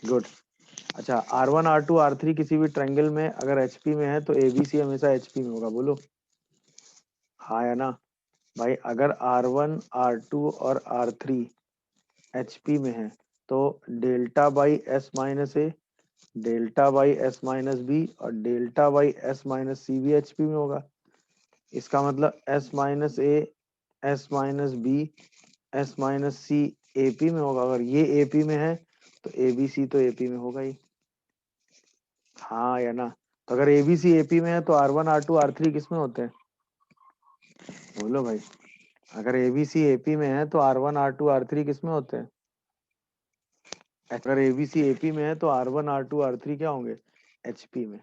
गुड। अच्छा, R1 R2 R3 किसी भी ट्रायंगल में अगर HP में है तो ABC हमेशा HP में होगा। बोलो हाँ या ना भाई। अगर R1 R2 और R3 HP में है तो delta by S minus A, delta by S minus B और delta by S minus C भी HP में होगा। इसका मतलब S minus A, S minus B, S minus C AP में होगा। अगर ये AP में है तो ABC तो AP में होगा ही, हाँ या ना। तो अगर ABC AP में है तो R1 R2 R3 किस में होते हैं? बोलो भाई। अगर ABC AP में है तो R1 R2 R3 किस में होते हैं? अगर एबीसी एपी में है तो R1 R2 R3 क्या होंगे, एचपी में।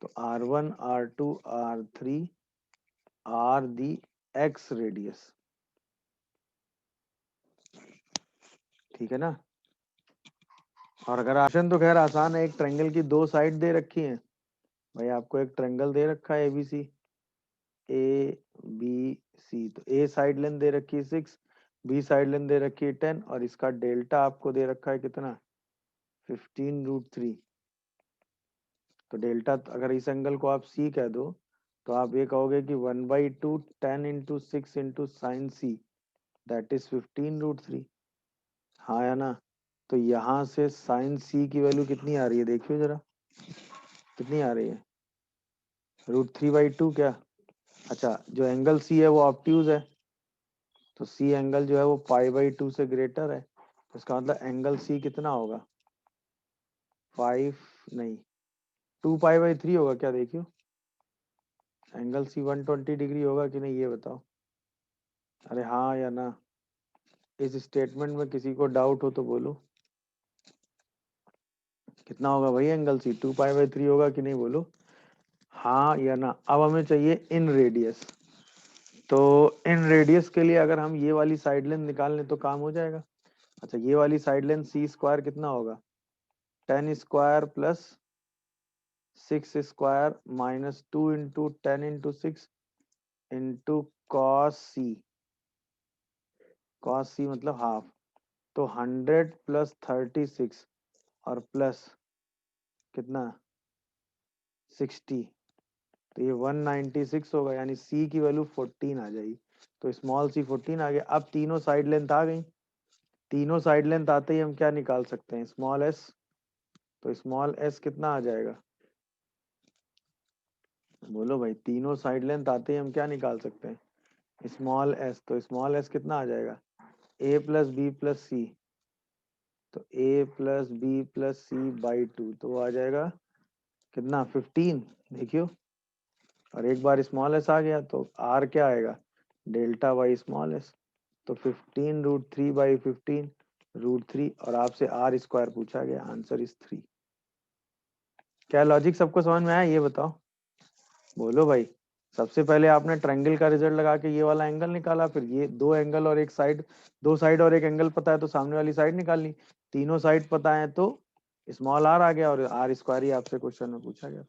तो R1 R2 R3 are the x radius, ठीक है ना। और अगर आसन तो खैर आसान है, एक ट्रायंगल की दो साइड दे रखी है भाई, आपको एक ट्रायंगल दे रखा है एबीसी, ए बी सी, तो ए साइड लेंथ दे रखी है 6, बी साइड लेंथ दे रखी है 10, और इसका डेल्टा आपको दे रखा है कितना, 15√3। तो डेल्टा अगर इस एंगल को आप सी कह दो तो आप ये कहोगे कि 1/2 10 into 6 into sine C, that is 15√3। हाँ या ना। तो यहाँ से साइन सी की वैल्यू कितनी आ रही है, देखियो जरा कितनी आ रही है, √3/2 क्या। अच्छा, जो एंगल सी है वो ऑब्ट्यूज है, तो सी एंगल जो है वो π/2 से ग्रेटर है, तो इसका मतलब एंगल सी कितना होगा, 5 नहीं 2π/3 होगा क्या, देखियो एंगल सी 120 डिग्री होगा कि नहीं, ये बताओ। अरे हाँ या ना, इस स्टेटमेंट में किसी को डाउट हो तो बोलो। कितना होगा भाई एंगल सी, 2π/3 होगा कि नहीं, बोलो हाँ या ना। अब हमें चाहिए इन रेडियस, तो इन रेडियस के लिए अगर हम ये वाली साइड लेंथ निकाल लें तो काम हो जाएगा। अच्छा, ये वाली साइड लेंथ सी स्क्वायर कितना होगा, 10 square plus 6 square minus 2 into 10 into 6 into cos C मतलब हाफ, तो 100 प्लस 36 और प्लस कितना 60, तो ये 196 होगा, यानी सी की वैल्यू 14 आ जाएगी। तो स्मॉल सी 14 आ गया। अब तीनों साइड लेंथ आ गई, तीनों साइड लेंथ आते ही हम क्या निकाल सकते हैं, स्मॉल एस। तो स्मॉल एस कितना आ जाएगा, बोलो भाई, तीनों साइड लेंथ आते ही हम क्या निकाल सकते हैं, स्मॉल एस। तो स्मॉल एस कितना आ जाएगा, ए प्लस बी प्लस सी, तो ए प्लस बी प्लस सी/2, तो वो आ जाएगा कितना 15, देखियो। और एक बार स्मॉल एस आ गया तो आर क्या आएगा, डेल्टा वाई स्मॉल एस। तो 15√3/15 √3, और आपसे आर स्क्वायर पूछा गया, आंसर इज 3। क्या लॉजिक सबको समझ में आया, ये बताओ, बोलो भाई। सबसे पहले आपने ट्रायंगल का रिजल्ट लगा के ये वाला एंगल निकाला, फिर ये दो एंगल और एक साइड, दो साइड और एक एंगल पता है तो सामने वाली साइड निकालनी, तीनों साइड पता है तो स्मॉल आर आ गया, और आर स्क्वायर ही आपसे क्वेश्चन में पूछा गया।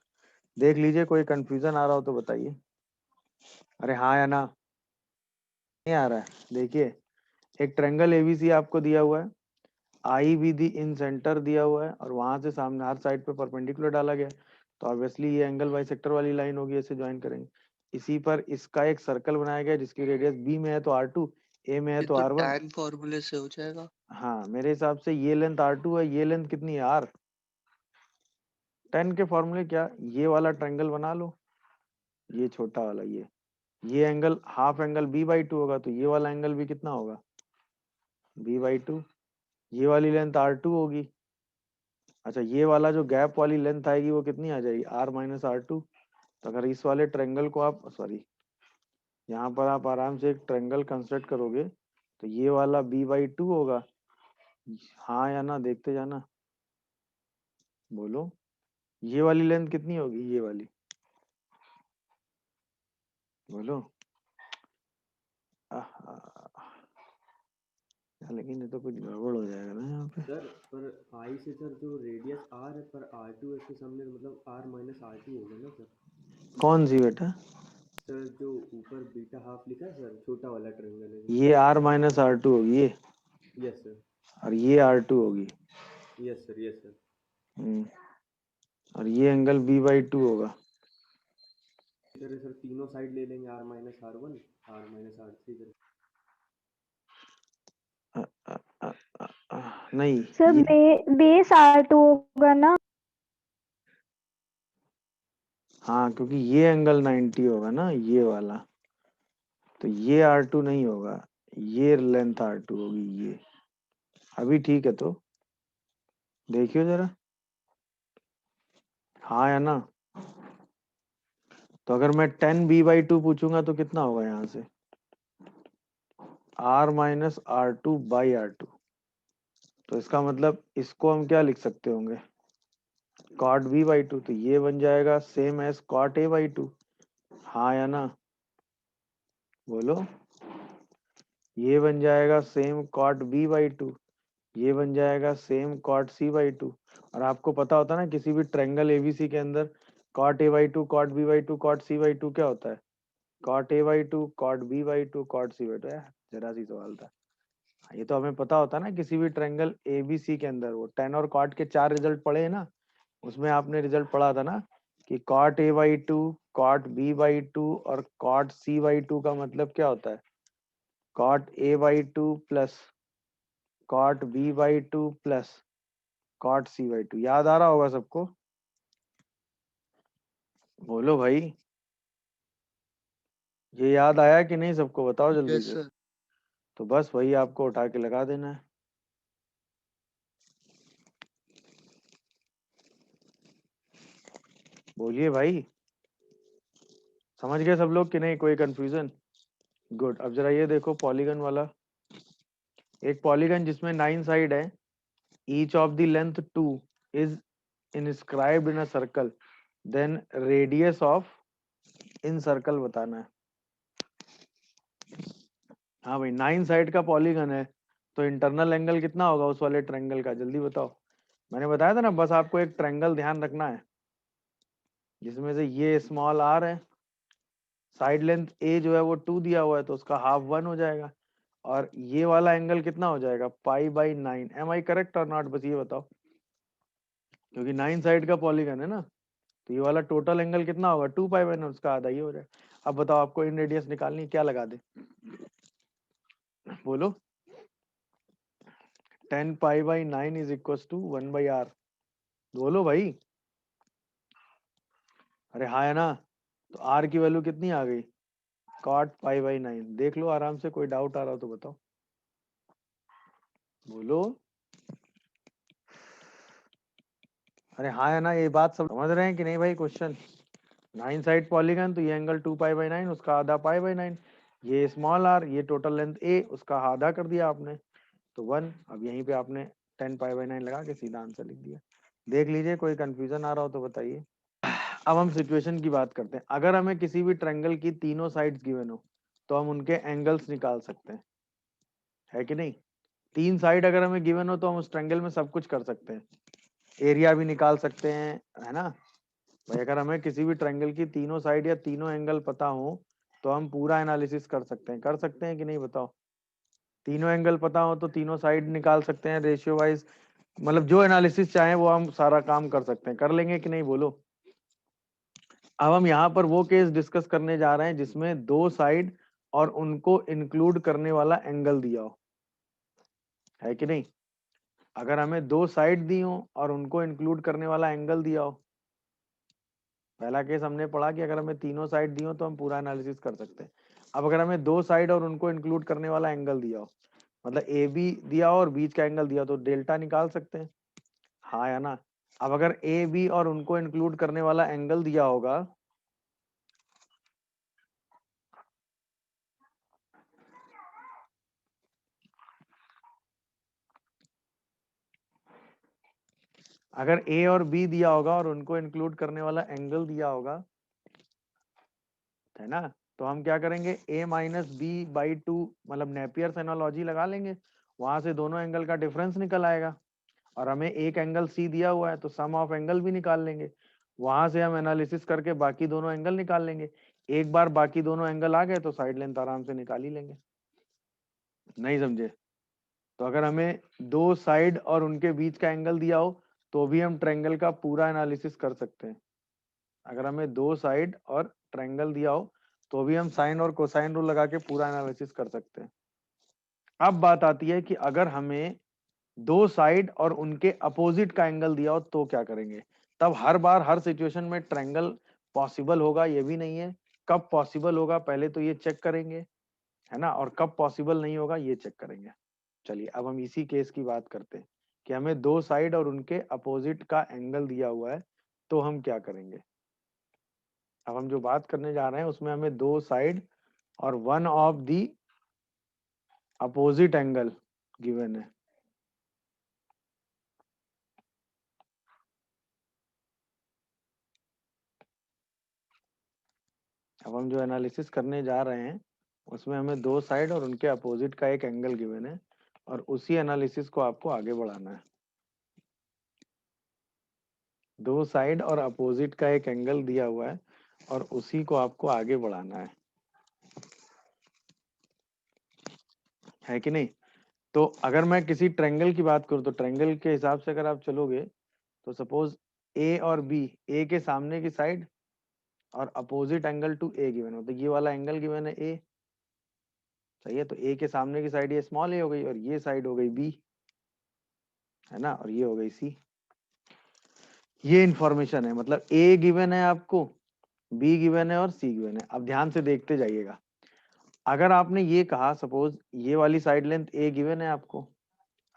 देख लीजिए, कोई कंफ्यूजन आ रहा हो तो बताइए। अरे हाँ या ना, नहीं आ रहा है, देखिए एक ट्रायंगल एबीसी आपको दिया हुआ है, आई भी दी इन सेंटर दिया हुआ है, और वहां से सामने हर साइड पे परपेंडिकुलर डाला गया, तो ऑब्वियसली ये एंगल बाइसेक्टर वाली लाइन होगी, इसे ज्वाइन करेंगे। इसी पर इसका एक सर्कल बनाया गया जिसकी रेडियस बी में है तो R2, ए में है ये तो तो R1। टैन फॉर्मूले से हो जाएगा। हाँ, मेरे हिसाब से ये लेंथ R2 है, ये लेंथ कितनी है R। 10 के फॉर्मूले क्या, ये वाला ट्रायंगल बना लो, ये छोटा वाला, ये एंगल हाफ एंगल b/2 होगा, तो ये वाला एंगल भी कितना होगा, b/2। ये वाली लेंथ R2 होगी। अच्छा, ये वाला जो गैप वाली लेंथ आएगी वो कितनी आ जाएगी, R-R2। तो अगर इस वाले ट्रायंगल को आप, सॉरी, यहाँ पर आप आराम से एक ट्रायंगल कंस्ट्रक्ट करोगे तो ये वाला b/2 होगा, हाँ या ना, देखते जाना, बोलो ये वाली लेंथ कितनी होगी, ये वाली, बोलो। लेकिन ये तो कुछ गड़बड़ हो जाएगा ना यहाँ पे। सर पर आई से सर जो रेडियस आर है, पर R2 इसके सामने मतलब R-R2 होगा ना सर। कौन सी बेटा, सर जो ऊपर बीटा हाफ लिखा है सर, छोटा वाला ट्रायंगल है। ये R-R2 होगी ये, यस सर। और ये R2 होगी। Yes sir, yes sir. और ये एंगल b/2 होगा। इधर सर तीनों साइड ले लेंगे, R-R1 R-R3 करके। अ, अ, अ, नहीं सर ये, बेस R2 होगा ना। हाँ क्योंकि ये एंगल 90 होगा ना, ये वाला, तो ये R2 नहीं होगा, ये लेंथ R2 होगी, ये अभी ठीक है। तो देखियो जरा, हाँ या ना। तो अगर मैं 10b/2 पूछूंगा तो कितना होगा यहाँ से, R-R2/R2, तो इसका मतलब इसको हम क्या लिख सकते होंगे, कॉट बी बाई टू, तो ये बन जाएगा same as cot A by two, हाँ या ना, बोलो। ये बन जाएगा same cot B by two, ये बन जाएगा same cot C by two. और आपको पता होता है ना किसी भी ट्रायंगल एबीसी के अंदर cot A by two, cot B by two, cot C by two क्या होता है, cot A by two, cot B by two, cot C by two. जरा सी सवाल था, ये तो हमें पता होता है ना किसी भी ट्रायंगल एबीसी के अंदर। वो टेन और कॉट के 4 रिजल्ट पढ़े हैं ना, उसमें आपने रिजल्ट पढ़ा था ना कि cot A by two, cot B by two और कॉट सी बाई टू का मतलब क्या होता है, cot A by two plus cot B by two plus cot C by two. याद आ रहा होगा सबको, बोलो भाई, ये याद आया कि नहीं सबको, बताओ जल्दी Yes, से। sir. तो बस वही आपको उठा के लगा देना है। बोलिए भाई, समझ गए सब लोग कि नहीं, कोई कंफ्यूजन? गुड। अब जरा ये देखो पॉलीगन वाला, एक पॉलीगन जिसमें 9 साइड है, each of the length 2 is inscribed in a circle, then radius of in circle बताना है। हाँ भाई, 9 साइड का पॉलीगन है, तो इंटरनल एंगल कितना होगा उस वाले ट्रायंगल का, जल्दी बताओ। मैंने बताया था ना, बस आपको एक ट्रायंगल ध्यान रखना है जिसमें से ये स्मॉल आर है, साइड लेंथ ए जो है वो 2 दिया हुआ है, तो उसका हाफ 1 हो जाएगा, और ये वाला एंगल कितना हो जाएगा, pi by 9। Am I correct और नॉट, बस ये बताओ, क्योंकि 9 साइड का पॉलीगन है ना, तो ये वाला टोटल एंगल कितना होगा, 2 पाई बाई 9, उसका आधा ये हो जाएगा। अब बताओ आपको इन रेडियस निकालनी है, क्या लगा दे, बोलो। 10 pi by 9 is equal to 1 by R, बोलो भाई। अरे हाँ है ना, तो आर की वैल्यू कितनी आ गई, कॉट पाई बाई 9। देख लो आराम से, कोई डाउट आ रहा हो तो बताओ, बोलो। अरे हाँ है ना, ये बात सब समझ रहे हैं कि नहीं भाई। क्वेश्चन 9 साइड पॉलीगन, तो ये एंगल 2 पाई बाई 9, उसका आधा पाई बाई 9, ये स्मॉल आर, ये टोटल लेंथ ए, उसका आधा कर दिया आपने, तो 1। अब यहीं पे आपने 10 पाई बाई 9 लगा के सीधा आंसर लिख दिया। देख लीजिए, कोई कंफ्यूजन आ रहा हो तो बताइए। अब हम सिचुएशन की बात करते हैं। अगर हमें किसी भी ट्रायंगल की तीनों साइड्स गिवन हो, तो हम उनके एंगल्स निकाल सकते हैं, है कि नहीं। 3 साइड अगर हमें गिवन हो तो हम उस ट्रायंगल में सब कुछ कर सकते हैं, एरिया भी निकाल सकते हैं, है ना भाई। अगर हमें किसी भी ट्रायंगल की तीनों साइड या तीनों एंगल पता हो, तो हम पूरा एनालिसिस कर सकते हैं कि नहीं, बताओ। तीनों एंगल पता हो तो तीनों साइड निकाल सकते हैं रेशियो वाइज, मतलब जो एनालिसिस चाहे वो हम सारा काम कर सकते हैं, कर लेंगे कि नहीं, बोलो। अब हम यहाँ पर वो केस डिस्कस करने जा रहे हैं जिसमें 2 साइड और उनको इंक्लूड करने वाला एंगल दिया हो, है कि नहीं। अगर हमें 2 साइड दी हो और उनको इंक्लूड करने वाला एंगल दिया हो, पहला केस हमने पढ़ा कि अगर हमें तीनों साइड दी हो तो हम पूरा एनालिसिस कर सकते हैं। अब अगर हमें 2 साइड और उनको इंक्लूड करने वाला एंगल दिया हो, मतलब ए बी दिया हो और बीच का एंगल दिया हो, तो डेल्टा निकाल सकते हैं, हाँ या ना। अब अगर ए बी और उनको इंक्लूड करने वाला एंगल दिया होगा, अगर ए और बी दिया होगा और उनको इंक्लूड करने वाला एंगल दिया होगा, है ना, तो हम क्या करेंगे, a माइनस बी बाई 2, मतलब नेपियर्स एनालॉजी लगा लेंगे, वहां से दोनों एंगल का डिफरेंस निकल आएगा। और हमें एक एंगल सी दिया हुआ है, तो सम ऑफ एंगल भी निकाल लेंगे, वहां से हम एनालिसिस करके बाकी दोनों एंगल निकाल लेंगे। एक बार बाकी दोनों एंगल आ गए तो साइड लेंथ आराम से निकाल ही लेंगे। नहीं समझे? तो अगर हमें 2 साइड और उनके बीच का एंगल दिया हो, तो भी हम ट्रायंगल का पूरा एनालिसिस कर सकते हैं। अगर हमें 2 साइड और ट्रायंगल दिया हो, तो भी हम साइन और कोसाइन रूल लगा के पूरा एनालिसिस कर सकते हैं। अब बात आती है कि अगर हमें 2 साइड और उनके अपोजिट का एंगल दिया हो तो क्या करेंगे। तब हर बार हर सिचुएशन में ट्रायंगल पॉसिबल होगा ये भी नहीं है, कब पॉसिबल होगा पहले तो ये चेक करेंगे, है ना, और कब पॉसिबल नहीं होगा ये चेक करेंगे। चलिए अब हम इसी केस की बात करते हैं कि हमें 2 साइड और उनके अपोजिट का एंगल दिया हुआ है, तो हम क्या करेंगे। अब हम जो बात करने जा रहे हैं उसमें हमें 2 साइड और one of the opposite angle given है, अब हम जो एनालिसिस करने जा रहे हैं उसमें हमें दो साइड और उनके अपोजिट का एक एंगल गिवन है और उसी एनालिसिस को आपको आगे बढ़ाना है। दो साइड और अपोजिट का एक एंगल दिया हुआ है और उसी को आपको आगे बढ़ाना है कि नहीं? तो अगर मैं किसी ट्रायंगल की बात करूं तो ट्रायंगल के हिसाब से अगर आप चलोगे तो सपोज ए और बी, ए के सामने की साइड और opposite angle to a given हो, तो ये वाला एंगल गिवन है ए, सही है। तो ए के सामने की साइड ये स्मॉल ए हो गई और ये साइड हो गई बी, है ना, और ये हो गई सी। ये इंफॉर्मेशन है, मतलब ए गिवन है आपको, बी गिवन है और सी गिवन है। अब ध्यान से देखते जाइएगा। अगर आपने ये कहा सपोज ये वाली साइड लेंथ ए गिवन है आपको,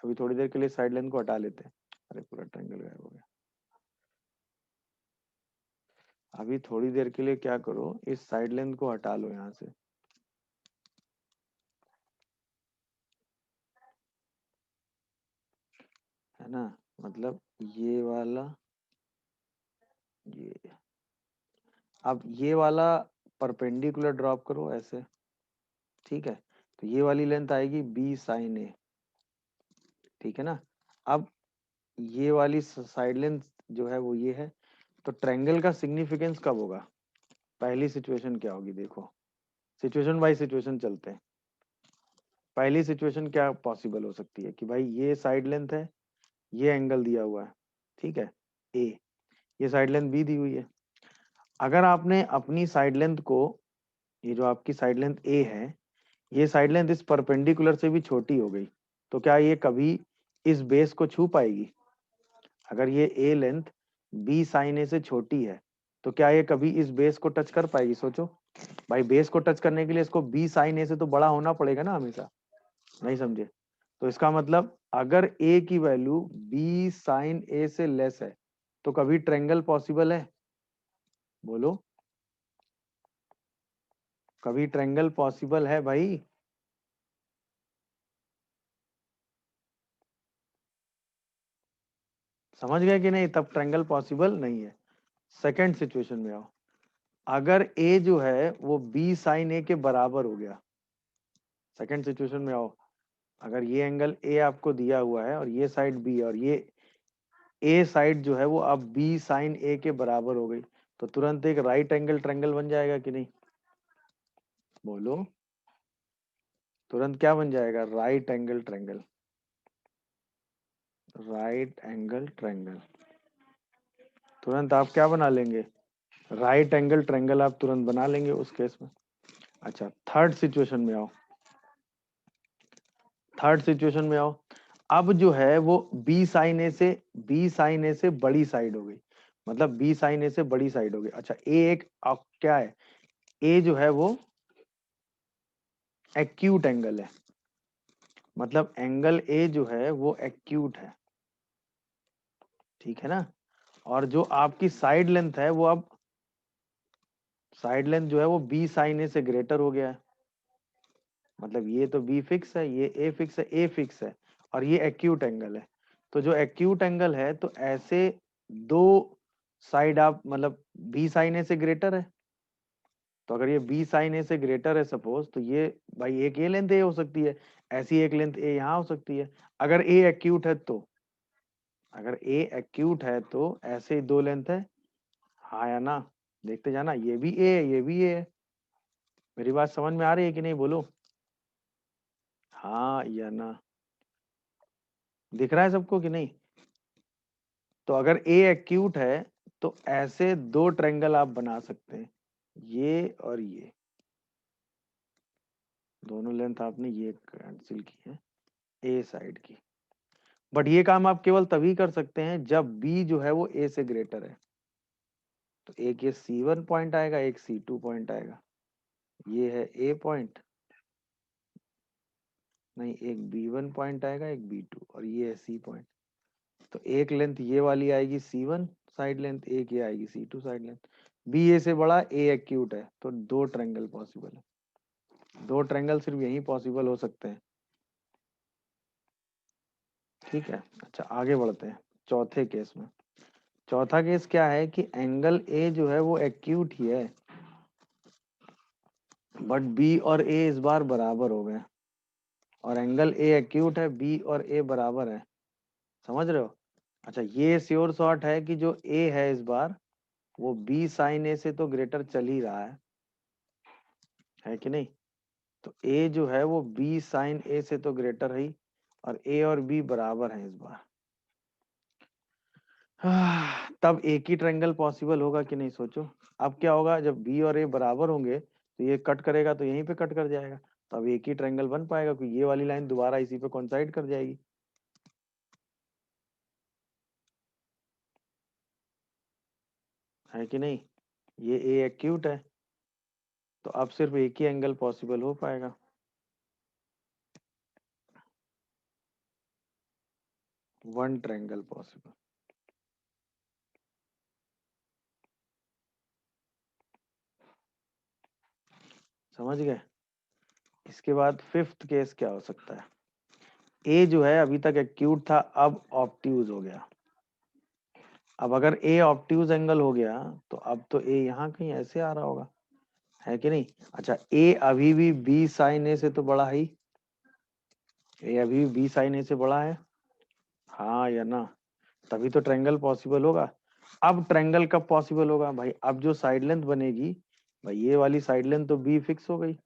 अभी थोड़ी देर के लिए साइड लेंथ को हटा लेते हैं। अरे पूरा ट्रायंगल गायब हो गया। अभी थोड़ी देर के लिए क्या करो, इस साइड लेंथ को हटा लो यहाँ से, है ना, मतलब ये वाला, ये, अब ये वाला परपेंडिकुलर ड्रॉप करो ऐसे, ठीक है। तो ये वाली लेंथ आएगी बी साइन ए, ठीक है ना। अब ये वाली साइड लेंथ जो है वो ये है। तो ट्रायंगल का सिग्निफिकेंस कब होगा? पहली सिचुएशन क्या होगी, देखो सिचुएशन बाय सिचुएशन चलते हैं। पहली सिचुएशन क्या पॉसिबल हो सकती है कि भाई ये साइड लेंथ है, ये एंगल दिया हुआ है, ठीक है, ए, ये साइड लेंथ बी दी हुई है। अगर आपने अपनी साइड लेंथ को, ये जो आपकी साइड लेंथ ए है, ये साइड लेंथ इस परपेंडिकुलर से भी छोटी हो गई, तो क्या ये कभी इस बेस को छू पाएगी? अगर ये ए लेंथ बी साइन ए से छोटी है तो क्या ये कभी इस बेस को टच कर पाएगी? सोचो भाई, बेस को टच करने के लिए इसको बी साइन ए से तो बड़ा होना पड़ेगा ना हमेशा, नहीं समझे? तो इसका मतलब अगर ए की वैल्यू बी साइन ए से लेस है तो कभी ट्रायंगल पॉसिबल है? बोलो, कभी ट्रायंगल पॉसिबल है भाई? समझ गए कि नहीं? तब ट्रायंगल पॉसिबल नहीं है। सेकंड सिचुएशन में आओ। अगर ए जो है वो बी साइन ए के बराबर हो गया, सेकंड सिचुएशन में आओ। अगर ये एंगल ए आपको दिया हुआ है और ये साइड बी, और ये ए साइड जो है वो अब बी साइन ए के बराबर हो गई, तो तुरंत एक राइट एंगल ट्रायंगल बन जाएगा कि नहीं? बोलो, तुरंत क्या बन जाएगा? Right angle triangle. Right angle triangle तुरंत आप क्या बना लेंगे? राइट एंगल ट्रायंगल आप तुरंत बना लेंगे उस केस में। अच्छा, थर्ड सिचुएशन में आओ। थर्ड सिचुएशन में आओ। अब जो है वो बी साइन ए से बड़ी साइड हो गई, मतलब बी साइन ए से बड़ी साइड हो गई। अच्छा, ए एक क्या है? ए जो है वो एक्यूट एंगल है, मतलब एंगल ए जो है वो एक्यूट है, ठीक है ना। और जो आपकी साइड लेंथ है वो अब, साइड लेंथ जो है वो बी साइन ए से ग्रेटर हो गया है, मतलब ये तो बी फिक्स है, ये ए फिक्स है, ए फिक्स है और ये एक्यूट एंगल है। तो जो एक्यूट एंगल है तो ऐसे दो साइड आप, मतलब बी साइन ए से ग्रेटर है, तो अगर ये बी साइन ए से ग्रेटर है सपोज, तो ये भाई एक ये लेंथ ए हो सकती है, ऐसी एक लेंथ ए यहाँ हो सकती है। अगर ए एक्यूट है तो, अगर ए एक्यूट है तो ऐसे ही दो लेंथ है, हाँ या ना? देखते जाना, ये भी ए है, ये भी ए है। मेरी बात समझ में आ रही है कि नहीं? बोलो हाँ या ना। दिख रहा है सबको कि नहीं? तो अगर ए एक्यूट है तो ऐसे दो ट्रायंगल आप बना सकते हैं, ये और ये, दोनों लेंथ आपने ये कैंसिल की है ए साइड की। बट ये काम आप केवल तभी कर सकते हैं जब बी जो है वो ए से ग्रेटर है। तो एक ये C1 पॉइंट आएगा, एक C2 पॉइंट आएगा, ये है ए पॉइंट, नहीं एक B1 पॉइंट आएगा, एक B2, और ये है C पॉइंट। तो एक लेंथ ये वाली आएगी C1 साइड लेंथ, एक ये आएगी C2 साइड लेंथ। बी ए से बड़ा, ए एक्यूट है, तो दो ट्रायंगल पॉसिबल है। दो ट्रायंगल सिर्फ यही पॉसिबल हो सकते हैं, ठीक है। अच्छा, आगे बढ़ते हैं चौथे केस में। चौथा केस क्या है कि एंगल ए जो है वो एक्यूट ही है, बट बी और ए इस बार बराबर हो गए और एंगल ए एक्यूट है, बी और ए बराबर है, समझ रहे हो। अच्छा ये श्योर शॉट है कि जो ए है इस बार वो बी साइन ए से तो ग्रेटर चल ही रहा है कि नहीं। तो ए जो है वो बी साइन ए से तो ग्रेटर है ही, और ए और बी बराबर हैं इस बार। तब एक ही ट्रायंगल पॉसिबल होगा कि नहीं सोचो। अब क्या होगा, जब बी और ए बराबर होंगे तो ये कट करेगा तो यहीं पे कट कर जाएगा, तो अब एक ही ट्रायंगल बन पाएगा क्योंकि ये वाली लाइन दोबारा इसी पे कोइंसाइड कर जाएगी। है कि नहीं, ये ए एक्यूट है तो अब सिर्फ एक ही एंगल पॉसिबल हो पाएगा। One triangle possible. समझ गए। इसके बाद फिफ्थ केस क्या हो सकता है, ए जो है अभी तक एक्यूट था, अब ऑब्ट्यूज हो गया। अब अगर ए ऑब्ट्यूज एंगल हो गया तो अब तो ए यहाँ कहीं ऐसे आ रहा होगा, है कि नहीं। अच्छा ए अभी भी बी साइन ए से तो बड़ा है, ए अभी भी बी साइन ए से बड़ा है, हाँ या ना, तभी तो ट्रायंगल पॉसिबल होगा। अब ट्रायंगल कब पॉसिबल होगा भाई, अब जो साइड लेंथ बनेगी भाई, ये वाली साइड लेंथ तो बी फिक्स हो गई,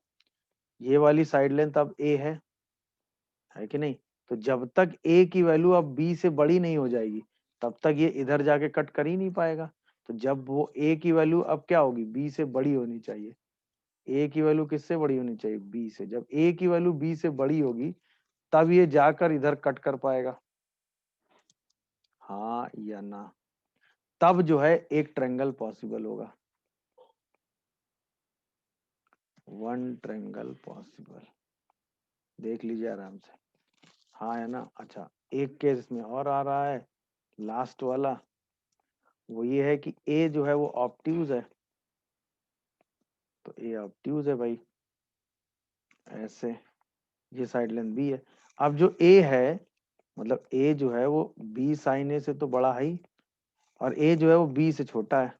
ये वाली साइड लेंथ अब ए है कि नहीं। तो जब तक ए की वैल्यू अब बी से बड़ी नहीं हो जाएगी तब तक ये इधर जाके कट कर ही नहीं पाएगा। तो जब वो ए की वैल्यू अब क्या होगी, बी से बड़ी होनी चाहिए। ए की वैल्यू किससे बड़ी होनी चाहिए, बी से। जब ए की वैल्यू बी से बड़ी होगी तब ये जाकर इधर कट कर पाएगा, हाँ या ना। तब जो है एक ट्रायंगल पॉसिबल होगा, वन ट्रायंगल पॉसिबल। देख लीजिए आराम से, हाँ या ना। अच्छा एक केस इसमें और आ रहा है, लास्ट वाला, वो ये है कि ए जो है वो ऑब्ट्यूज है, तो ए ऑब्ट्यूज है भाई ऐसे, ये साइड लेंथ बी है। अब जो ए है मतलब ए जो है वो बी साइन ए से तो बड़ा है ही, और ए जो है वो बी से छोटा है,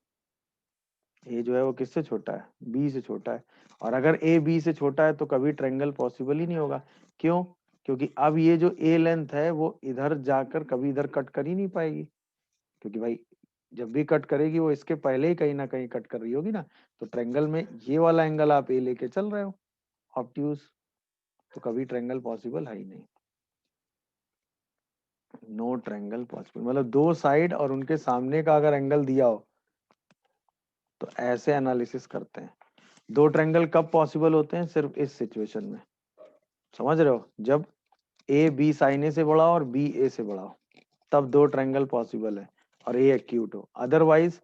ए जो है वो किससे छोटा है, बी से छोटा है। और अगर ए बी से छोटा है तो कभी ट्रायंगल पॉसिबल ही नहीं होगा। क्यों, क्योंकि अब ये जो ए लेंथ है वो इधर जाकर कभी इधर कट कर ही नहीं पाएगी, क्योंकि भाई जब भी कट करेगी वो इसके पहले ही कहीं ना कहीं कट कर रही होगी ना। तो ट्रायंगल में ये वाला एंगल आप ए लेके चल रहे हो ऑब्ट्यूज, तो कभी ट्रायंगल पॉसिबल है ही नहीं, नो ट्रायंगल पॉसिबल। मतलब दो साइड और उनके सामने का अगर एंगल दिया हो तो ऐसे एनालिसिस करते हैं। दो ट्रायंगल कब पॉसिबल होते हैं, सिर्फ इस सिचुएशन में, समझ रहे हो, जब ए बी साइन ए से बड़ा हो और बी ए से बड़ा हो, तब दो ट्रायंगल पॉसिबल है और ए एक्यूट हो। अदरवाइज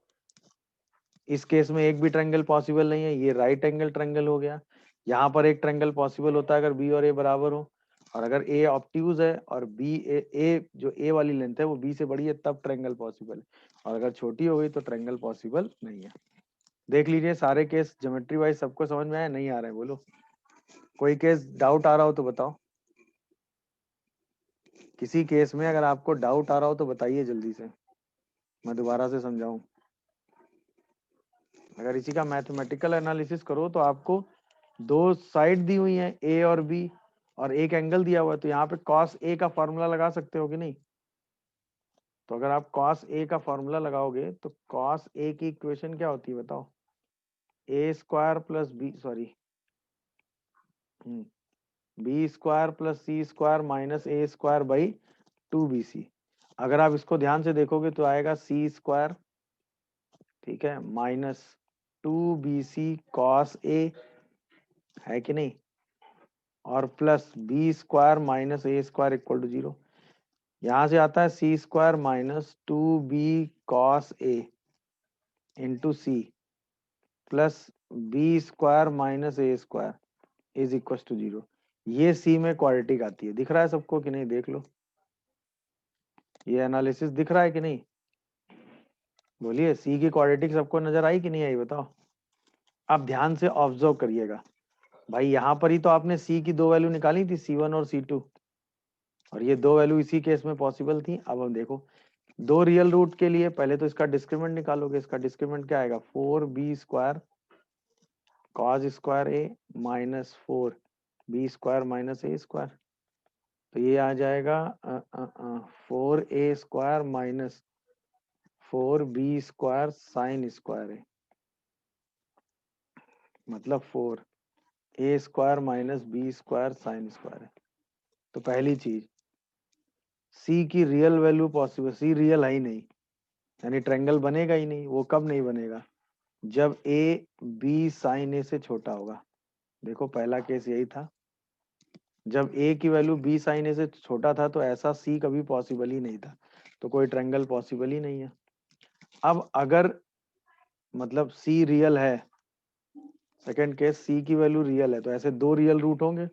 इस केस में एक भी ट्रायंगल पॉसिबल नहीं है, ये राइट एंगल ट्रायंगल हो गया। यहाँ पर एक ट्रायंगल पॉसिबल होता है अगर बी और ए बराबर हो, और अगर ए ऑब्ट्यूज है और बी ए जो ए वाली लेंथ है वो बी से बड़ी है तब ट्रायंगल पॉसिबल है, और अगर छोटी हो गई तो ट्रायंगल पॉसिबल नहीं है। देख लीजिए सारे केस ज्योमेट्री वाइज सबको समझ में आया, नहीं आ रहा है बोलो, कोई केस डाउट आ रहा हो तो बताओ। किसी केस में अगर आपको डाउट आ रहा हो तो बताइए जल्दी से, मैं दोबारा से समझाऊं। अगर इसी का मैथमेटिकल एनालिसिस करो तो आपको दो साइड दी हुई है ए और बी और एक एंगल दिया हुआ है, तो यहाँ पे cos a का फॉर्मूला लगा सकते हो कि नहीं। तो अगर आप cos a का फॉर्मूला लगाओगे तो cos a की इक्वेशन क्या होती है बताओ, A square plus B sorry B square plus C square minus A square by 2bc। अगर आप इसको ध्यान से देखोगे तो आएगा सी स्क्वायर, ठीक है, माइनस 2bc cos a, है कि नहीं, और plus B square minus A square equal to 0। यहां से आता है C square minus 2b cos a into C plus B square minus A square is equal to 0। ये सी में क्वाड्रेटिक आती है, दिख रहा है सबको कि नहीं, देख लो ये एनालिसिस दिख रहा है कि नहीं, बोलिए सी की क्वाड्रेटिक सबको नजर आई कि नहीं आई बताओ। आप ध्यान से ऑब्जर्व करिएगा भाई, यहाँ पर ही तो आपने सी की दो वैल्यू निकाली थी C1 और C2, और ये दो वैल्यू इसी केस में पॉसिबल थी। अब हम देखो दो रियल रूट के लिए पहले तो इसका डिस्क्रिमेंट निकालोगे, इसका डिस्क्रिमेंट क्या आएगा 4b स्क्वायर cos स्क्वायर ए माइनस 4b² माइनस a², तो ये आ जाएगा 4a² minus 4b² sine square ए, मतलब 4a² minus b² sine square है। तो पहली चीज c की real value possible, c real है ही नहीं, यानी ट्रायंगल बनेगा ही नहीं। वो कब नहीं बनेगा? जब a b साइन a से छोटा होगा। देखो पहला केस यही था, जब a की वैल्यू b साइन a से छोटा था तो ऐसा c कभी पॉसिबल ही नहीं था, तो कोई ट्रायंगल पॉसिबल ही नहीं है। अब अगर मतलब c रियल है, सेकंड केस c की वैल्यू रियल है, तो ऐसे दो रियल रूट होंगे,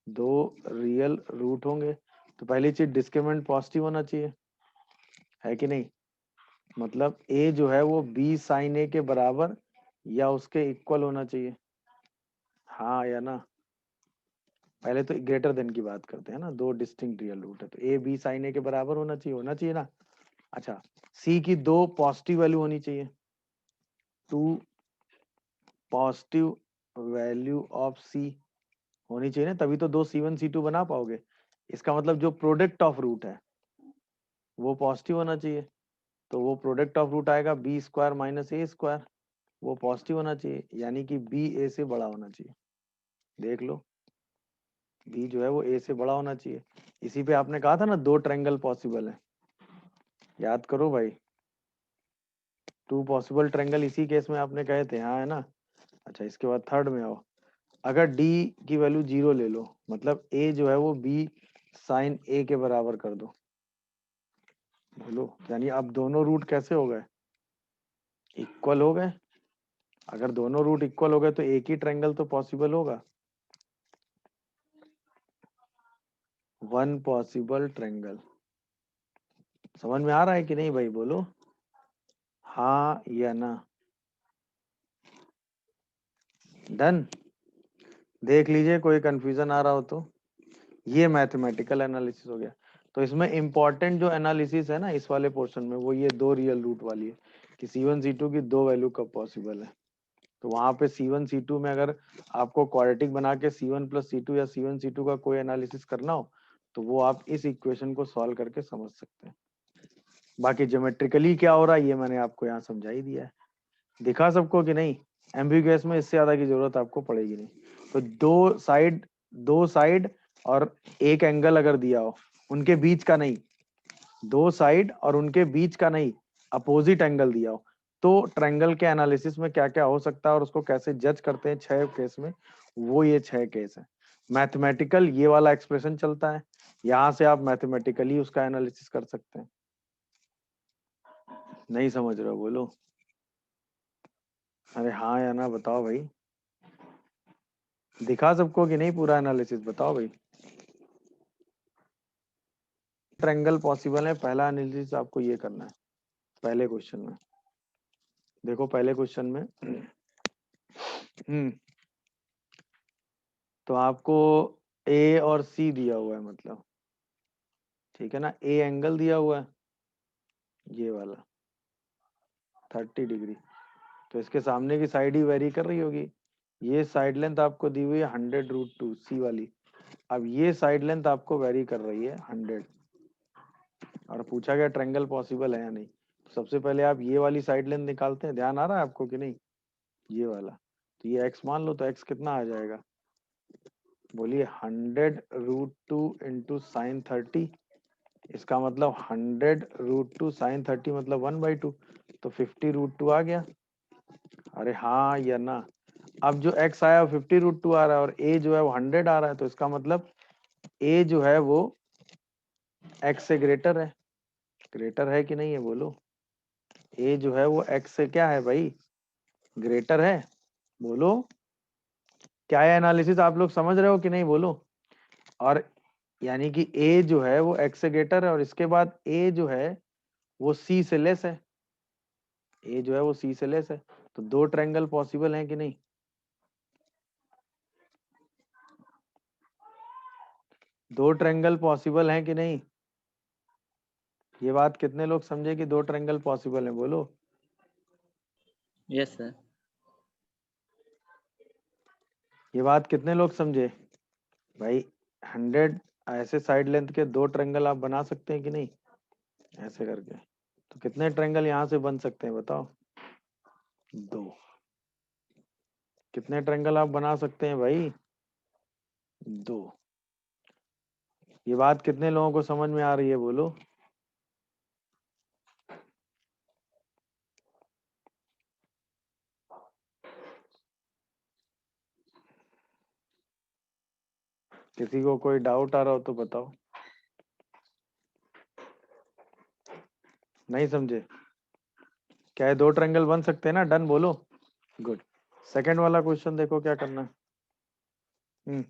दो रियल रूट होंगे, तो पहली चीज डिस्क्रिमिनेंट पॉजिटिव होना चाहिए, है कि नहीं? मतलब a जो है वो b साइन a के बराबर या उसके इक्वल होना चाहिए, हाँ या ना? पहले तो ग्रेटर देन की बात करते हैं ना, दो डिस्टिंक्ट रियल रूट है, तो a b साइन a के बराबर होना चाहिए ना। अच्छा, c की दो पॉजिटिव वैल्यू होनी चाहिए, to positive value of c होनी चाहिए ना, तभी तो दो c1 c2 बना पाओगे। इसका मतलब जो प्रोडक्ट ऑफ रूट है वो पॉजिटिव होना चाहिए, तो वो प्रोडक्ट ऑफ रूट आएगा b² माइनस a², वो पॉजिटिव होना चाहिए, यानी कि b a से बड़ा होना चाहिए। देख लो, b जो है वो a से बड़ा होना चाहिए। इसी पे आपने कहा था ना दो ट्रायंगल पॉसिबल है, याद करो भाई, टू पॉसिबल ट्रायंगल इसी केस में आपने कहे थे, हाँ है ना? अच्छा, इसके बाद थर्ड में आओ, अगर d की वैल्यू 0 ले लो, मतलब a जो है वो b साइन a के बराबर कर दो, बोलो, यानी अब दोनों रूट कैसे हो गए? इक्वल हो गए। अगर दोनों रूट इक्वल हो गए तो एक ही ट्रायंगल तो पॉसिबल होगा, वन पॉसिबल ट्रायंगल। समझ में आ रहा है कि नहीं भाई? बोलो हाँ या ना। डन। देख लीजिए, कोई कंफ्यूजन आ रहा हो तो। ये मैथमेटिकल एनालिसिस हो गया। तो इसमें इंपॉर्टेंट जो एनालिसिस है ना इस वाले पोर्शन में, वो ये दो रियल रूट वाली है कि c1 c2 की दो वैल्यू कब पॉसिबल है। तो वहां पे c1 c2 में अगर आपको क्वाड्रेटिक बना के c1 प्लस c2 या c1 c2 का कोई एनालिसिस करना हो तो वो आप इस इक्वेशन को सॉल्व करके समझ सकते हैं। बाकी ज्योमेट्रिकली क्या हो रहा है ये मैंने आपको यहाँ समझा ही दिया है। दिखा सबको कि नहीं? एम्बिगुअस में इससे ज्यादा की जरूरत आपको पड़ेगी नहीं। तो दो साइड और एक एंगल अगर दिया हो, उनके बीच का नहीं, दो साइड और उनके बीच का नहीं, अपोजिट एंगल दिया हो, तो ट्रायंगल के एनालिसिस में क्या क्या हो सकता है और उसको कैसे जज करते हैं 6 केस में, वो ये 6 केस है। मैथमेटिकल ये वाला एक्सप्रेशन चलता है, यहां से आप मैथमेटिकली उसका एनालिसिस कर सकते हैं। नहीं समझ रहे हो? बोलो अरे हाँ या ना, बताओ भाई। दिखा सबको कि नहीं पूरा एनालिसिस? बताओ भाई। ट्रायंगल पॉसिबल है, पहला एनालिसिस आपको ये करना है पहले क्वेश्चन में। देखो पहले क्वेश्चन में तो आपको ए और सी दिया हुआ है, मतलब ठीक है ना, ए एंगल दिया हुआ है ये वाला 30 डिग्री, तो इसके सामने की साइड ही वेरी कर रही होगी। ये साइड लेंथ आपको दी हुई है 100√2 सी वाली। अब ये साइड लेंथ आपको वेरी कर रही है 100, और पूछा गया ट्रायंगल पॉसिबल है या नहीं। तो सबसे पहले आप ये वाली साइड लेंथ निकालते हैं, ध्यान आ रहा है आपको कि नहीं? ये वाला, तो ये x मान लो, तो x कितना आ जाएगा? बोलिए 100√2 इंटू साइन 30, इसका मतलब 100√2 साइन 30 मतलब 1/2, तो 50√2 आ गया। अरे हाँ या ना? अब जो x आया वो 50√2 आ रहा है और a जो है वो 100 आ रहा है, तो इसका मतलब a जो है वो x से ग्रेटर है। ग्रेटर है कि नहीं है? बोलो। a जो है वो x से क्या है भाई? ग्रेटर है। बोलो, क्या है एनालिसिस? आप लोग समझ रहे हो कि नहीं? बोलो। और यानी कि a जो है वो x से ग्रेटर है, और इसके बाद a जो है वो c से लेस है। a जो है वो c से लेस है, तो दो ट्रायंगल पॉसिबल हैं कि नहीं? दो ट्रायंगल पॉसिबल हैं कि नहीं? ये बात कितने लोग समझे कि दो ट्रायंगल पॉसिबल है? बोलो। Yes sir. ये बात कितने लोग समझे भाई? 100 ऐसे साइड लेंथ के 2 ट्रायंगल आप बना सकते हैं कि नहीं, ऐसे करके? तो कितने ट्रायंगल यहाँ से बन सकते हैं बताओ? 2। कितने ट्रायंगल आप बना सकते हैं भाई? 2। ये बात कितने लोगों को समझ में आ रही है, बोलो? किसी को कोई डाउट आ रहा हो तो बताओ। नहीं समझे? क्या है 2 ट्रायंगल बन सकते हैं ना? डन बोलो। गुड। सेकंड वाला क्वेश्चन देखो क्या करना है।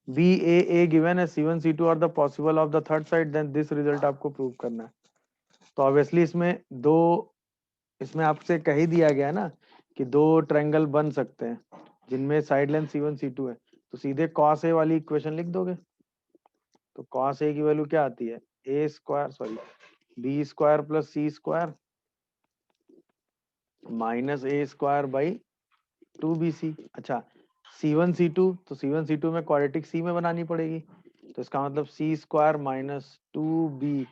BAA given as C1 C2 are the possible of the third side, then this result आपको प्रूव करना है। तो ऑब्वियसली इसमें आपसे कह ही दिया गया ना कि 2 ट्रायंगल बन सकते हैं जिनमें साइड लेंथ C1 C2 है, तो सीधे cos A वाली इक्वेशन लिख दोगे। तो cos A की वैल्यू क्या आती है? B square plus C square minus A square by 2BC। अच्छा, C1 C2, तो C1 C2 में क्वाड्रेटिक C में बनानी पड़ेगी, तो इसका मतलब C square minus 2B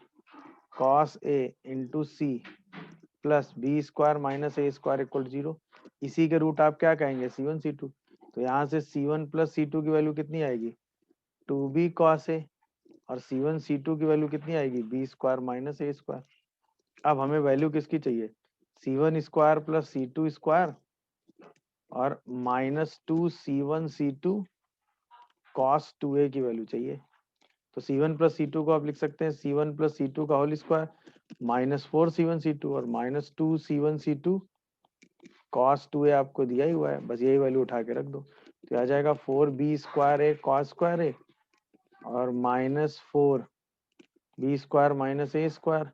cos A into C plus B square minus A square equal 0। इसी के रूट आप क्या कहेंगे? C1 C2। तो यहाँ से C1 प्लस C2 की वैल्यू कितनी आएगी? 2B cos A, और C1 C2 की वैल्यू कितनी आएगी? B square minus A square. अब हमें वैल्यू किसकी चाहिए? C1 square plus C2 square और minus 2C1 C2 cos 2A की वैल्यू चाहिए। तो C1 प्लस C2 को आप लिख सकते हैं C1 प्लस C2 का whole square minus 4C1 C2 और minus 2C1 C2 cos 2A आपको दिया ही हुआ है, बस यही वैल्यू उठा के रख दो। तो आ जाएगा 4B square A cos square A और minus 4B square minus A square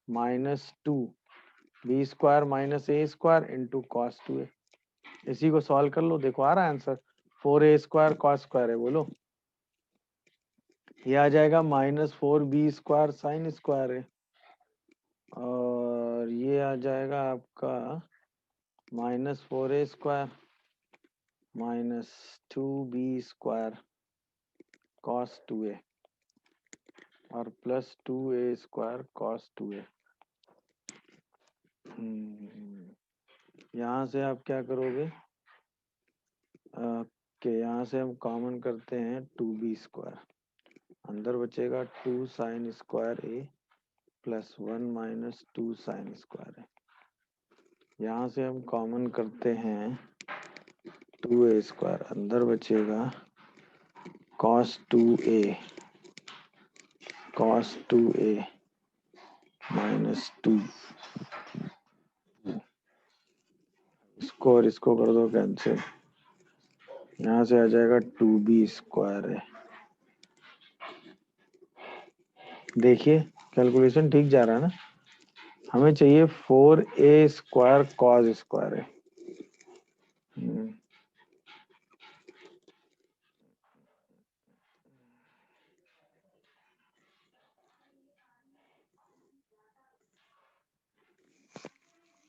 minus 2B square minus A square into cos 2A। इसी को सॉल्व कर लो, देखो आ रहा है answer. 4A square cos square है, बोलो। ये आ जाएगा minus 4B square sine square है और ये आ जाएगा आपका minus 4A square minus 2B square cos 2A और plus 2A square cos 2A। यहाँ से आप क्या करोगे? यहाँ से हम कॉमन करते हैं 2B स्क्वायर, अंदर बचेगा 2 sine square A plus 1 minus 2 sine square है। यहाँ से हम कॉमन करते हैं 2A स्क्वायर, अंदर बचेगा cos 2A माइनस 2। इसको और इसको कर दो कैंसिल, यहाँ से आ जाएगा 2B स्क्वायर है। देखिए कैलकुलेशन ठीक जा रहा है ना? हमें चाहिए 4A स्क्वायर cos स्क्वायर है।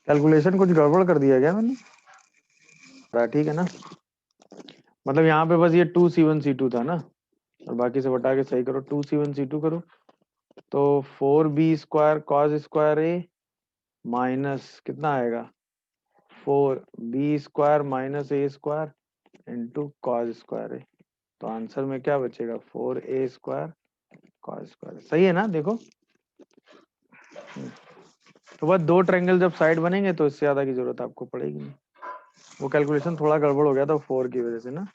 कैलकुलेशन कुछ गड़बड़ कर दिया गया मैंने? ठीक है ना? मतलब यहाँ पे बस ये 2C1 C2 था ना, और बाकी से बटा के सही करो। 2C1 C2 करो तो 4B square cos square A minus कितना आएगा? 4B square minus A square into cos square है। तो आंसर में क्या बचेगा? 4A square cos square. सही है ना? देखो तो बस 2 ट्रायंगल जब साइड बनेंगे तो इससे ज्यादा की जरूरत आपको पड़ेगी नहीं। वो कैलकुलेशन थोड़ा गड़बड़ हो गया था 4 की वजह से ना।